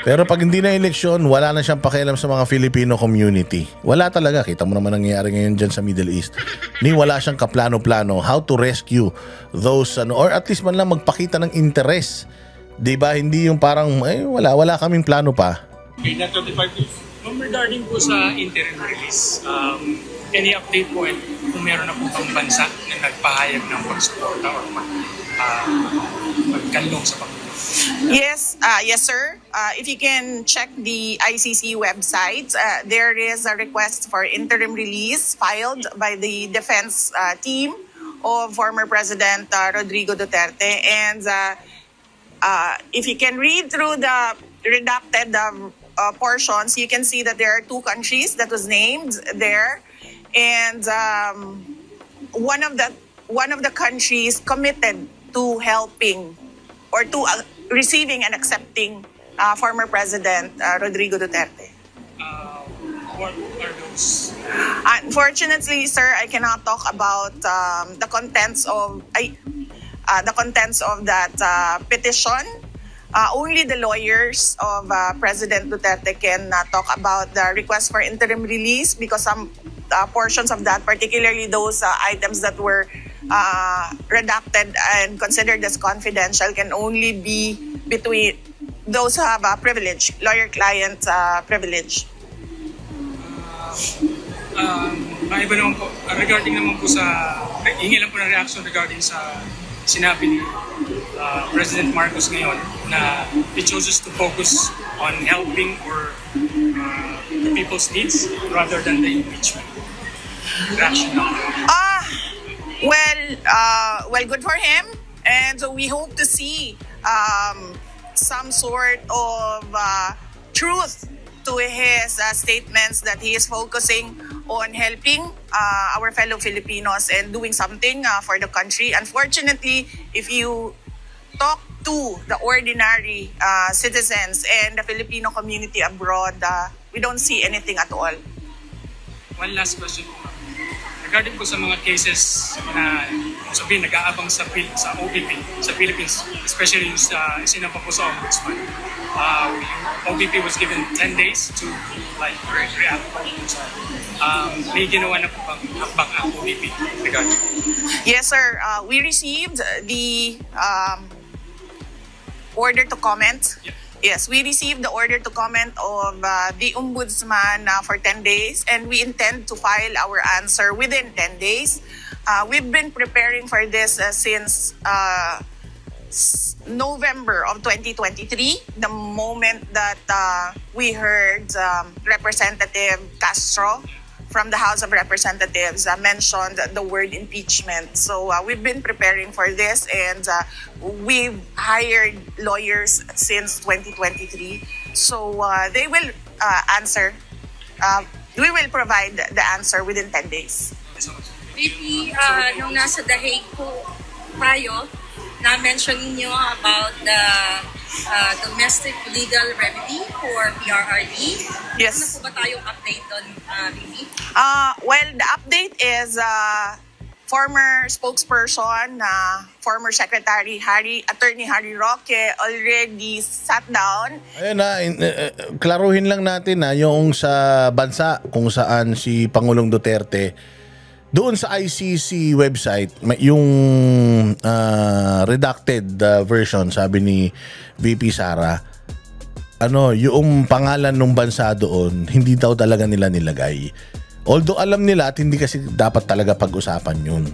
Pero pag hindi na eleksyon, wala na siyang pakialam sa mga Filipino community. Wala talaga. Kita mo naman nangyayari ngayon dyan sa Middle East. Wala siyang kaplano-plano how to rescue those, or at least man lang magpakita ng interest. Diba? Hindi yung parang, wala kaming plano pa. Okay, na 25 days. Regarding po sa interim release, any update po kung meron na po pang bansa na nagpahayag ng pagsuporta o magkanlong sa Pangulo? Yes, yes, sir. If you can check the ICC website, there is a request for interim release filed by the defense team of former President Rodrigo Duterte. And if you can read through the redacted portions, you can see that there are 2 countries that was named there. And one of the countries committed to helping or to receiving and accepting former President Rodrigo Duterte. What are those? Unfortunately, sir, I cannot talk about the contents of that petition. Only the lawyers of President Duterte can talk about the request for interim release because some portions of that, particularly those items that were redacted and considered as confidential, can only be between those who have a privilege, lawyer-client privilege. Iba naman po, regarding naman po sa, hingi lang po ng reaction regarding sa sinabi ni President Marcos ngayon na he chooses to focus on helping or the people's needs rather than the impeachment. Reaction now. Well, good for him, and so we hope to see some sort of truth to his statements that he is focusing on helping our fellow Filipinos and doing something for the country. Unfortunately, if you talk to the ordinary citizens and the Filipino community abroad, we don't see anything at all. One last question po. Regarding po sa mga cases na sabihin nag-aabang sa OVP sa Philippines, especially yung sinampa po sa Ombudsman, OVP was given 10 days to react. May ginawa na po bang hakbang ang OVP regarding? Yes, sir. We received the order to comment. Yeah. Yes, we received the order to comment of the Ombudsman for 10 days, and we intend to file our answer within 10 days. We've been preparing for this since November of 2023, the moment that we heard Representative Castro from the House of Representatives mentioned the word impeachment. So we've been preparing for this, and we've hired lawyers since 2023. So they will answer. We will provide the answer within 10 days. VP, nung nasa The Hague po tayo, na-mention niyo about the domestic legal remedy for PRRD. Yes. Ano po ba tayong update doon, VP? Well, the update is former spokesperson, former Secretary Attorney Harry Roque already sat down. Ayun na, klaruhin lang natin na yung sa bansa kung saan si Pangulong Duterte, doon sa ICC website, yung redacted version, sabi ni VP Sara, yung pangalan ng bansa doon, hindi daw talaga nila nilagay. Although alam nila at hindi kasi dapat talaga pag-usapan yun.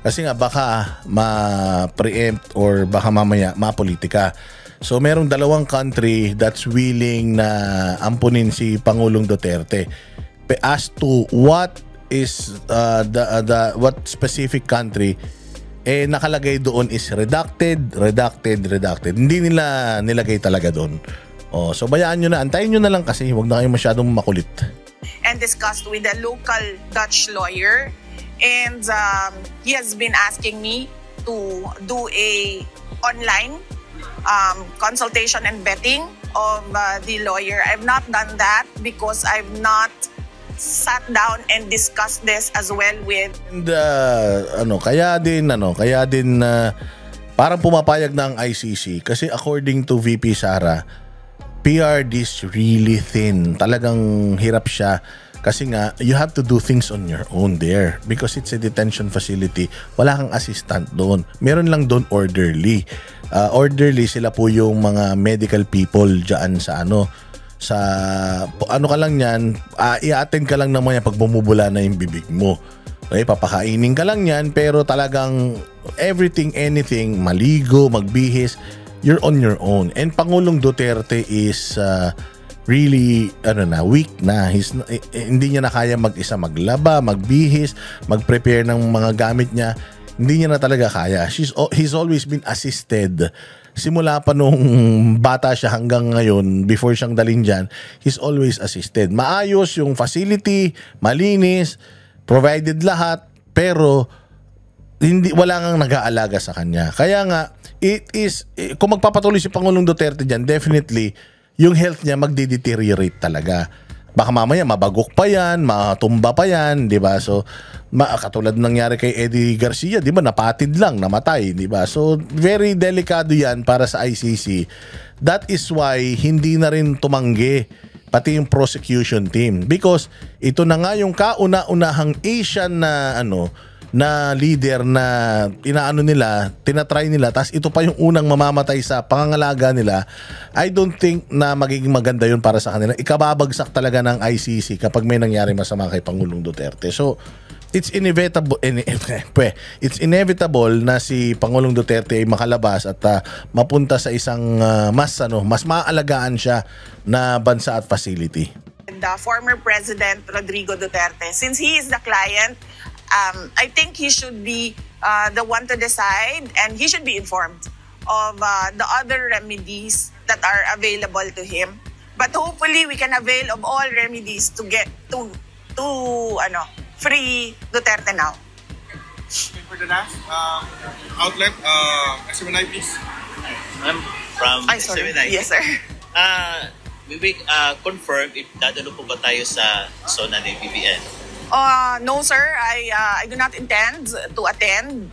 Kasi nga baka ma-preempt or baka mamaya mapolitika. So merong 2 country that's willing na ampunin si Pangulong Duterte. As to what is what specific country nakalagay doon is redacted. Hindi nila nilagay talaga doon. So bayaan nyo na, antayin nyo na lang kasi huwag na kayo masyadong makulit. And discussed with a local Dutch lawyer, and he has been asking me to do a online consultation and vetting of the lawyer. I've not done that because I've not sat down and discussed this as well with And kaya din parang pumapayag na ang ICC kasi according to VP Sara, PRD is really thin. Talagang hirap siya kasi nga you have to do things on your own there because it's a detention facility. Wala kang assistant doon. Meron lang doon orderly. Orderly sila po yung mga medical people diyan sa ka lang yan, i-attend ka lang naman yan pag bumubula na yung bibig mo. Okay, papakainin ka lang yan, pero talagang everything, anything, maligo, magbihis, you're on your own. And Pangulong Duterte is really, weak na. Hindi niya na kaya mag-isa maglaba, magbihis, mag-prepare ng mga gamit niya. Hindi niya na talaga kaya. He's always been assisted. Simula pa nung bata siya hanggang ngayon, before siyang dalhin dyan, he's always assisted. Maayos yung facility, malinis, provided lahat, pero wala ngang nag-aalaga sa kanya. Kaya nga, kung magpapatuloy si Pangulong Duterte dyan, definitely, yung health niya magde-deteriorate talaga. Baka mamaya mabagok pa yan, matumba pa yan, di ba? So, katulad nangyari kay Eddie Garcia, di ba? Napatid lang, namatay, di ba? So, very delikado yan para sa ICC. That is why hindi na rin tumanggi pati yung prosecution team. Because ito na nga yung kauna-unahang Asian na leader na tinatry nila, tas ito pa yung unang mamamatay sa pangangalaga nila. I don't think na magiging maganda yun para sa kanila. Ikababagsak talaga ng ICC kapag may nangyari masama kay Pangulong Duterte. So, it's inevitable na si Pangulong Duterte ay makalabas at mapunta sa isang mas maalagaan siya na bansa at facility. The former President Rodrigo Duterte, since he is the client, I think he should be the one to decide, and he should be informed of the other remedies that are available to him. But hopefully, we can avail of all remedies to get to free Duterte now. For the last outlet, SMNI, please. I'm from SMNI. Yes, sir. We confirm if dadalo po ba tayo sa zona ng BBN? No, sir. I do not intend to attend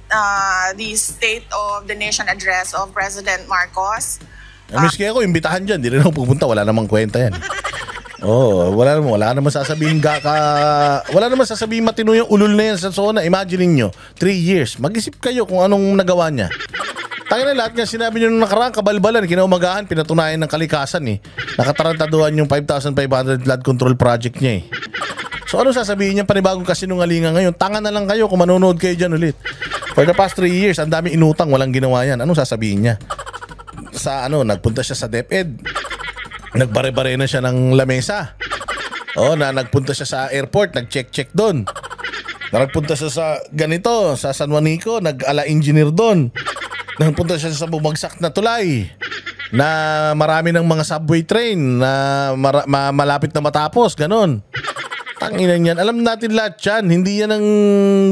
the State of the Nation address of President Marcos. Miski ako, imbitahan dyan. Di rin ako pupunta. Wala namang kwenta yan. Wala naman sasabihin wala naman sasabihin matino yung ulol na yan sa zona. Imagine nyo, 3 years. Mag-isip kayo kung anong nagawa niya. Tangina na lahat nga sinabi nyo nung nakaraan, kabalbalan, kinaumagahan, pinatunayan ng kalikasan eh. Nakatarantaduhan yung 5,500 flood control project niya eh. So ano sasabihin niya, panibagong kasinungalingan ngayon? Tanga na lang kayo kung manonood kayo dyan ulit. For the past 3 years, ang dami inutang, walang ginawa yan. Anong sasabihin niya? Nagpunta siya sa DepEd. Nagbare-bare na siya ng lamesa. Nagpunta siya sa airport, nag-check doon. Nagpunta siya sa sa San Juanico, nag-ala engineer doon. Nagpunta siya sa bumagsak na tulay na marami ng mga subway train na malapit na matapos, ganon. Tanginan yan. Alam natin lahat yan. Hindi yan ang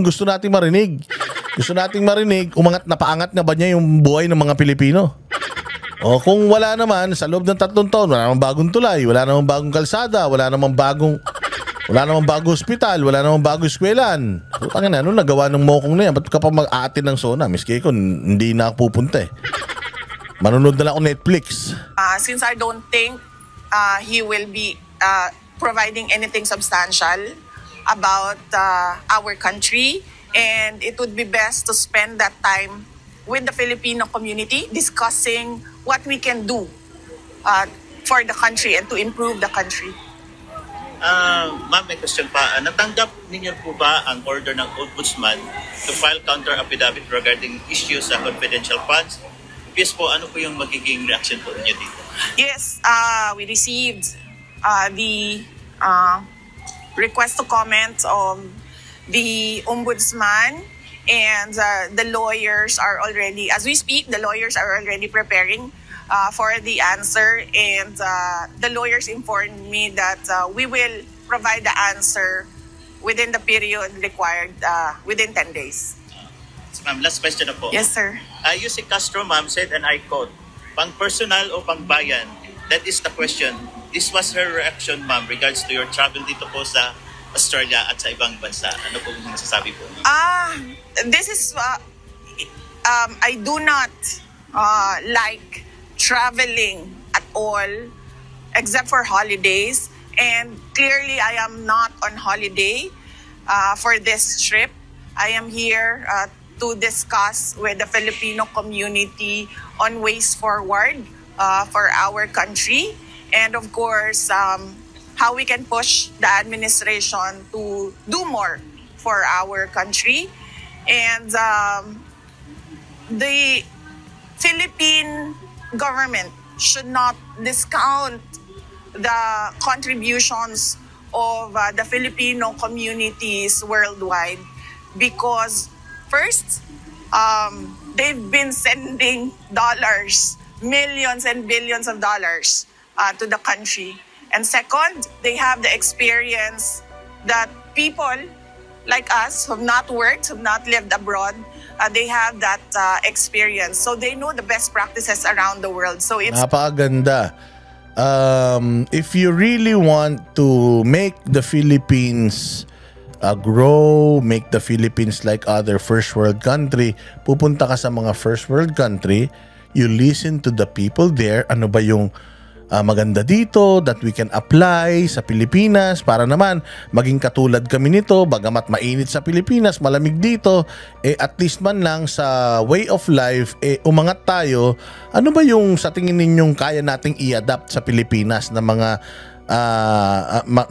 gusto nating marinig. Gusto nating marinig, napaangat na ba niya yung buhay ng mga Pilipino? Kung wala naman, sa loob ng 3 taon, wala namang bagong tulay, wala namang bagong kalsada, wala namang bagong ospital, wala namang bagong eskwelahan. Ano nagawa ng mokong na yan? Ba't ka pa mag-aatin ng zona? Miski ko, hindi na ako pupunta eh. Manunod na lang ako Netflix. Since I don't think he will be providing anything substantial about our country, and it would be best to spend that time with the Filipino community discussing what we can do for the country and to improve the country. Ma'am, may question pa. Natanggap ninyo po ba ang order ng Ombudsman to file counter-affidavit regarding issues sa confidential funds? Yes po, ano po yung magiging reaction po ninyo dito? Yes, we received the request to comment of the Ombudsman, and the lawyers are already, as we speak, the lawyers are already preparing for the answer, and the lawyers informed me that we will provide the answer within the period required, within 10 days. Ma'am, last question na po. Yes, sir. Yusek Castro, ma'am, said, and I quote, pang personal o pang bayan? That is the question. This was her reaction, ma'am, regards to your travel dito po sa Australia at sa ibang bansa. Ano po yung masasabi po? This is, I do not like traveling at all, except for holidays. And clearly, I am not on holiday for this trip. I am here to discuss with the Filipino community on ways forward for our country. And of course, how we can push the administration to do more for our country. And the Philippine government should not discount the contributions of the Filipino communities worldwide, because first, they've been sending dollars, millions and billions of dollars to the country. And second, they have the experience that people like us who have not worked, who have not lived abroad, they have that experience. So they know the best practices around the world. So it's napakaganda. If you really want to make the Philippines grow, make the Philippines like other first world country, pupunta ka sa mga first world country, you listen to the people there, ano ba yung maganda dito that we can apply sa Pilipinas para naman maging katulad kami nito, bagamat mainit sa Pilipinas, malamig dito, at least man lang sa way of life, umangat tayo. Ano ba yung sa tingin ninyong kaya nating i-adapt sa Pilipinas na mga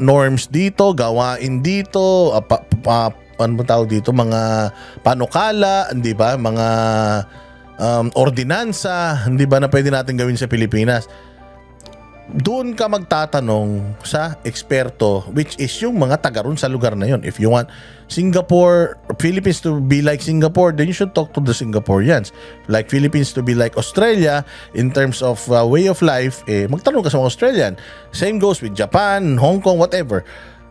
norms dito, gawain dito, ano ba tawag dito, mga panukala, hindi ba, mga ordinansa, hindi ba na pwede natin gawin sa Pilipinas? Doon ka magtatanong sa eksperto, which is yung mga taga ron sa lugar na yon. If you want Singapore, Philippines to be like Singapore, then you should talk to the Singaporeans. Like Philippines to be like Australia in terms of way of life, magtanong ka sa mga Australian. Same goes with Japan, Hong Kong, whatever.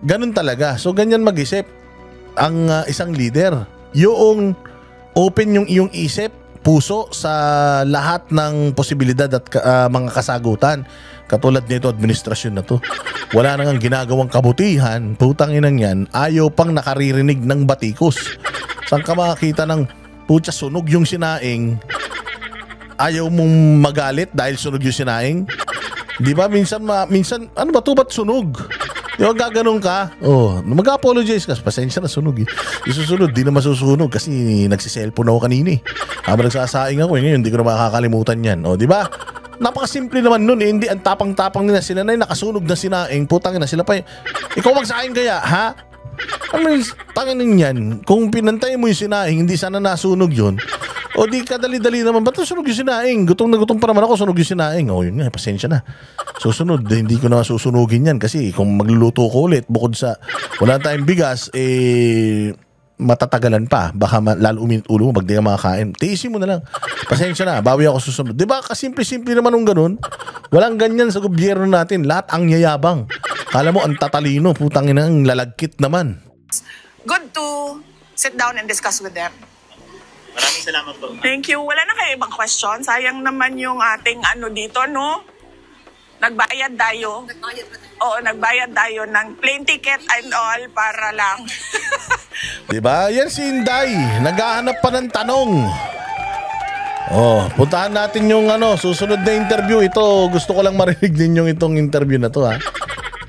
Ganun talaga. So ganyan mag-isip ang isang leader. Yung open yung iyong isip, puso sa lahat ng posibilidad at mga kasagutan. Katulad nito, administrasyon na to. Wala nang ginagawang kabutihan, putang inang yan, ayaw pang nakaririnig ng batikos. Saan ka makakita ng putya sunog yung sinaing? Ayaw mong magalit dahil sunog yung sinaing? Di ba? Minsan, ano ba to? Ba't sunog? Di ba gaganong ka? Oh, mag-apologize ka. Pasensya na, sunog eh. Isusunod, di na masusunog kasi nagsiselfone ako kanina eh. Habang nagsasaing ako, ngayon hindi ko na makakalimutan yan. O, di ba? Napakasimple naman nun eh. Hindi, ang tapang-tapang nila. Sila na yung nakasunog na sinaing. Putang na sila pa eh. Ikaw magsaing kaya, ha? Ano yung tangin yan? Kung pinantay mo yung sinaing, hindi sana nasunog yun. O di kadali-dali naman, ba't sunog yung sinaing? Gutom na gutom pa naman ako, sunog yung sinaing. O yun nga, pasensya na. Susunod, hindi ko na susunugin yan kasi kung magluluto ko ulit, bukod sa wala tayong bigas, matatagalan pa. Baka lalo uminit ulo mo, pag di ka makakain. Tiisin mo na lang. Pasensya na, bawi ako susunod. Diba, kasimple-simple naman nung ganun. Walang ganyan sa gobyerno natin. Lahat ang yayabang. Kala mo, ang tatalino. Putang ina, ang lalagkit naman. good to sit down and discuss with them. Maraming salamat po. Thank you. Wala na kayo ibang question. Sayang naman yung ating ano dito, no? Nagbayad tayo. Oo, nagbayad tayo ng plane ticket and all para lang. Diba? Yan si Inday. Naghahanap pa ng tanong. Oh, puntahan natin yung susunod na interview. Ito, gusto ko lang marinig ninyong itong interview na to, ha.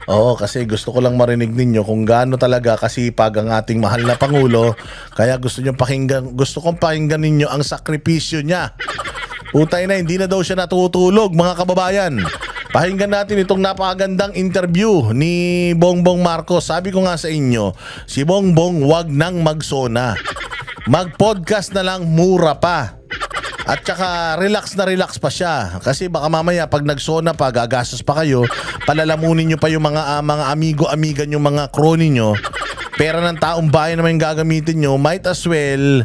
Oo, kasi gusto ko lang marinig ninyo kung gaano talaga kasipag ang ating mahal na Pangulo. Kaya gusto kong pakinggan ninyo ang sakripisyo niya. Putay na, hindi na daw siya natutulog, mga kababayan. Pakinggan natin itong napakagandang interview ni Bongbong Marcos. Sabi ko nga sa inyo, si Bongbong wag nang magsona. Mag-podcast na lang, mura pa. At saka relax na relax pa siya. Kasi baka mamaya pag nagsona pa, gagastos pa kayo, palalamunin nyo pa yung mga amigo-amiga nyo, mga crony nyo. Pera ng taong bayan naman yung gagamitin nyo. Might as well,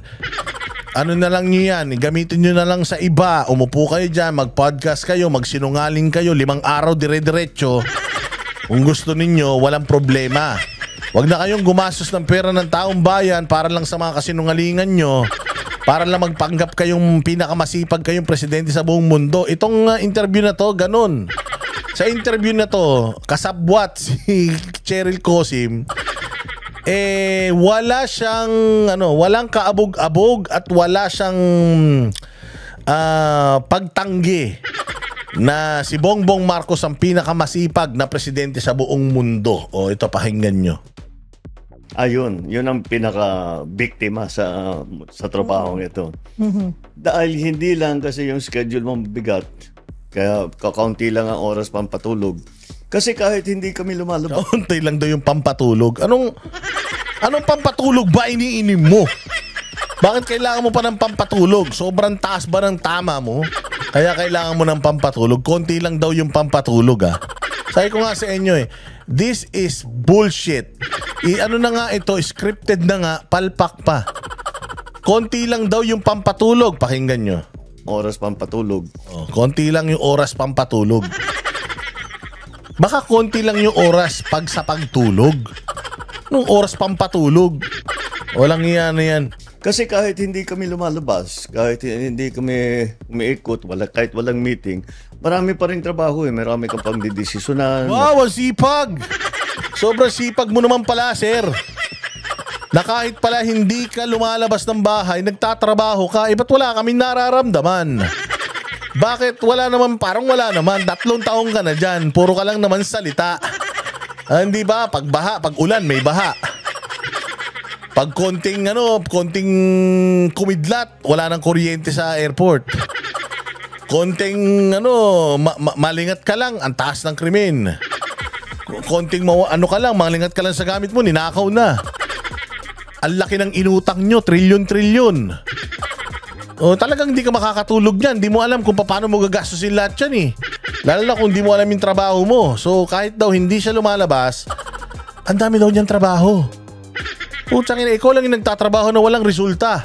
na lang nyo yan, gamitin nyo na lang sa iba. Umupo kayo dyan, mag-podcast kayo, magsinungaling kayo, 5 araw dire-diretso. Kung gusto ninyo, walang problema. Huwag na kayong gumastos ng pera ng taong bayan para lang sa mga kasinungalingan nyo. para lang magpanggap kayong pinakamasipag kayong presidente sa buong mundo. Itong interview na to, ganun. Sa interview na to, kasabwat si Cheryl Cosim, wala siyang walang kaabog-abog at wala siyang pagtanggi na si Bongbong Marcos ang pinakamasipag na presidente sa buong mundo. O ito, pakinggan nyo. Ayun, yun ang pinaka-biktima sa trabahong ito. Dahil hindi lang kasi yung schedule mo bigat, kaya kakaunti lang ang oras pampatulog. Kasi kahit hindi kami lumalabas. Kaunti lang daw yung pampatulog. Anong pampatulog ba iniinim mo? Bakit kailangan mo pa ng pampatulog? Sobrang taas ba ng tama mo? Kaya kailangan mo ng pampatulog. Konti lang daw yung pampatulog, ah. Sabi ko nga sa inyo this is bullshit. Ano na nga ito, scripted na nga, palpak pa. Konti lang daw yung pampatulog. Pakinggan nyo. Oras pampatulog. Konti lang yung oras pampatulog. Baka konti lang yung oras pag sa pagtulog. Nung oras pampatulog. Walang iyan na yan. Kasi kahit hindi kami lumalabas, kahit hindi kami umiikot, kahit walang meeting, marami pa rin trabaho Marami kang pang didesisyonan. Wow, ang sipag! Sobrang sipag mo naman pala, sir. Na kahit pala hindi ka lumalabas ng bahay, nagtatrabaho ka, ba't wala kaming nararamdaman? Bakit wala naman, parang wala naman, 3 taong ka na dyan, puro ka lang naman salita. Hindi ba? Pag baha, pag ulan, may baha. Pag konting kumidlat, wala nang kuryente sa airport. Konting malingat ka lang, ang taas ng krimen. Konting malingat ka lang sa gamit mo, ninakaw na. Ang laki ng inutang nyo, trilyon-trilyon. Talagang hindi ka makakatulog dyan. Di mo alam kung paano mo gagastusin lahat yan Lalo na kung di mo alam yung trabaho mo. So kahit daw hindi siya lumalabas, ang dami daw niyang trabaho. Putsang ina, ikaw lang yung nagtatrabaho na walang resulta.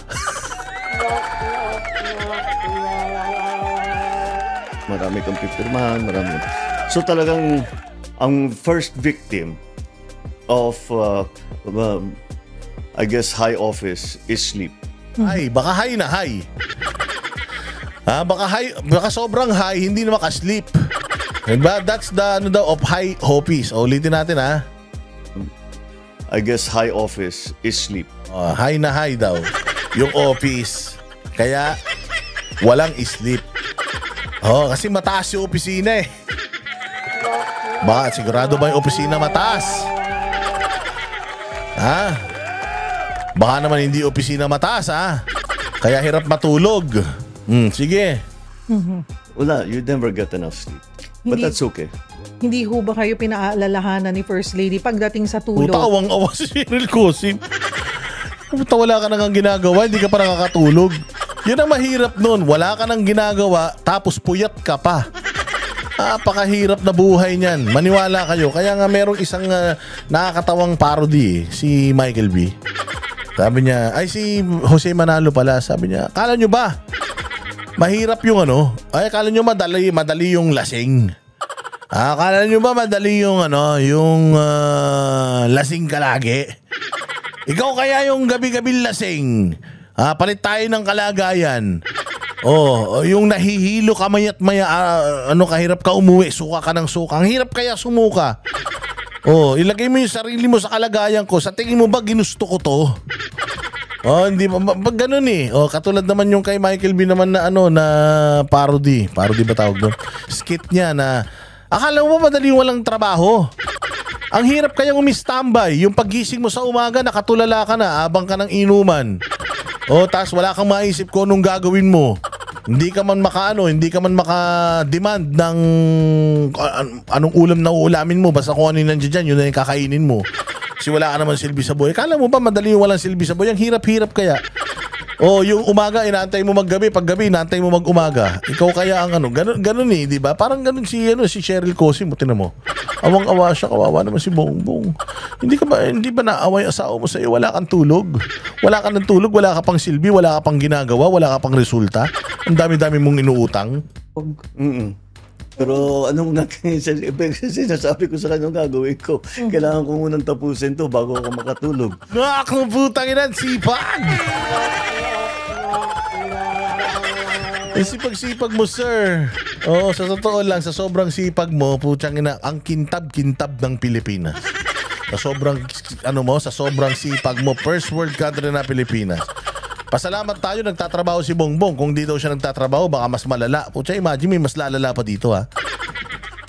Marami kang pipirmahan, marami. So talagang ang first victim of I guess high office is sleep. Ay, baka high na high. Baka sobrang high, hindi na makasleep. Diba? That's the of high office. Ulitin natin I guess high office is sleep. High na high daw yung office. Kaya walang sleep. Kasi mataas yung opisina Baka sigurado ba yung opisina mataas? Baka naman hindi opisina mataas Kaya hirap matulog. Sige. Wala, you never get enough sleep. But that's okay. Hindi ho ba kayo pinaalalahanan ni First Lady pagdating sa tulog? Awang-awa si Cheryl Cosim. Wala ka nang ginagawa, hindi ka pa nakakatulog. Yun ang mahirap nun. Wala ka nang ginagawa, tapos puyat ka pa. Napakahirap na buhay niyan. Maniwala kayo. Kaya nga merong isang nakakatawang parody si Michael B. Sabi niya, si Jose Manalo pala. Sabi niya, kala nyo ba? Mahirap yung kala nyo madali yung lasing. Kala nyo ba madali yung yung lasing ka lagi? Ikaw kaya yung gabi-gabi lasing. Palit tayo ng kalagayan. Yung nahihilo ka maya't maya, kahirap ka umuwi, suka ka ng suka. Ang hirap kaya sumuka. Ilagay mo yung sarili mo sa kalagayan ko. Sa tingin mo ba ginusto ko to? Hindi ba ganun katulad naman yung kay Michael B naman na na parody. Parody ba tawag doon? Skit niya na akala mo madali walang trabaho. Ang hirap kayang umistambay. Yung paggising mo sa umaga, nakatulala ka na, abang ka ng inuman. Tas wala kang maisip kung anong gagawin mo. Hindi ka man maka-demand ng anong ulam na uulamin mo. Basta kung ano yung nandiyan dyan, yun na yung kakainin mo. Kasi wala ka naman silbi sa buhay. Kala mo ba madali yung walang silbi sa buhay? Ang hirap-hirap kaya. Yung umaga, inaantay mo maggabi. Paggabi, inaantay mo mag-umaga. Ikaw kaya ang ganun di ba? Parang ganun si Cheryl Cosim. Tingnan mo. Awang-awa siya, kawawa naman si Bongbong. Hindi ba naaway asawa mo sa'yo? Wala kang tulog. Wala ka ng tulog, wala ka pang silbi, wala ka pang ginagawa, wala ka pang resulta. Ang dami-dami mong inuutang. Pero sinasabi ko sa kanyang gagawin ko. Kailangan ko munang tapusin to bago ako makatulog. Nakakaputang ina, sipag! Sipag-sipag mo, sir. Oo, sa totoo lang, sa sobrang sipag mo, putyang ina, ang kintab-kintab ng Pilipinas. Sa sobrang sipag mo, first world country na Pilipinas. Pasalamat tayo, nagtatrabaho si Bongbong. Kung di daw siya nagtatrabaho, baka mas malala. Pucha, imagine, may mas lalala pa dito, ha?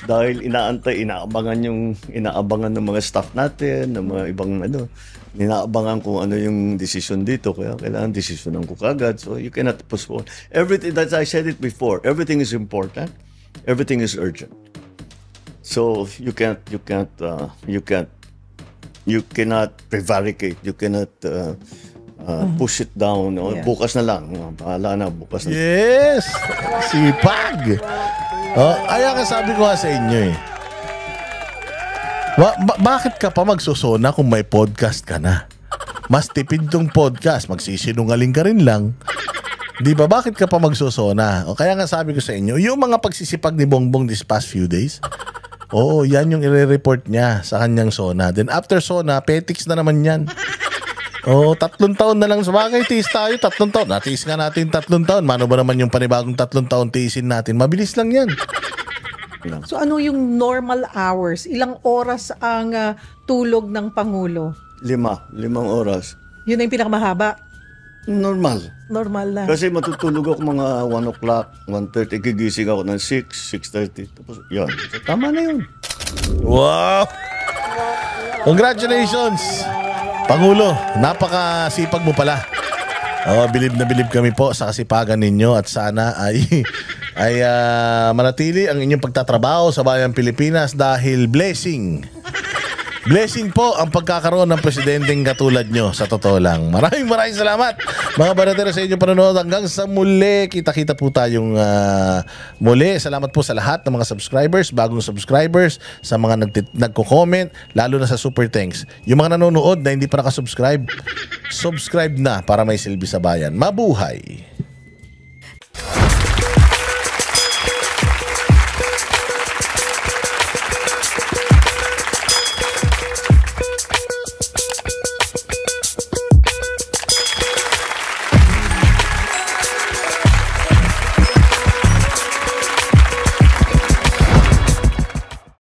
Dahil inaabangan ng mga staff natin, ng mga ibang inaabangan kung ano yung decision dito. Kaya kailangan desisyonan ko kagad. So you cannot postpone. Everything, that I said it before, everything is important. Everything is urgent. So you cannot prevaricate. You cannot push it down. Yeah. Bukas na lang. Bahala na, bukas na. Yes! Sipag! Kaya nga sabi ko nga sa inyo eh. Bakit ka pa magsusona kung may podcast ka na? Mas tipid tong podcast, magsisinungaling ka rin lang. Di ba? Bakit ka pa magsusona? Kaya nga sabi ko sa inyo, yung mga pagsisipag ni Bongbong this past few days, yan yung i-report niya sa kanyang sona. Then after sona, petics na naman yan. 3 taon na lang sa bagay, tiis tayo, 3 taon. Natiis nga natin 3 taon. Mano ba naman yung panibagong 3 taon tiisin natin? Mabilis lang yan. So ano yung normal hours? Ilang oras ang tulog ng Pangulo? 5 oras. Yun na yung pinakamahaba? Normal na. Kasi matutulog ako mga 1 o'clock, 1:30, gigising ako ng 6, 6:30. Tapos yun. So, tama na yun. Wow! Congratulations! Pangulo, napakasipag mo pala. Bilib na bilib kami po sa kasipagan ninyo at sana ay manatili ang inyong pagtatrabaho sa bayang Pilipinas dahil blessing po ang pagkakaroon ng presidenteng katulad nyo, sa totoo lang. Maraming salamat mga baratero sa inyong panonood. Hanggang sa muli, kita-kita po tayong muli. Salamat po sa lahat ng mga subscribers, bagong subscribers, sa mga nagko-comment, lalo na sa super thanks. Yung mga nanonood na hindi pa nakasubscribe, subscribe na para may silbi sa bayan. Mabuhay!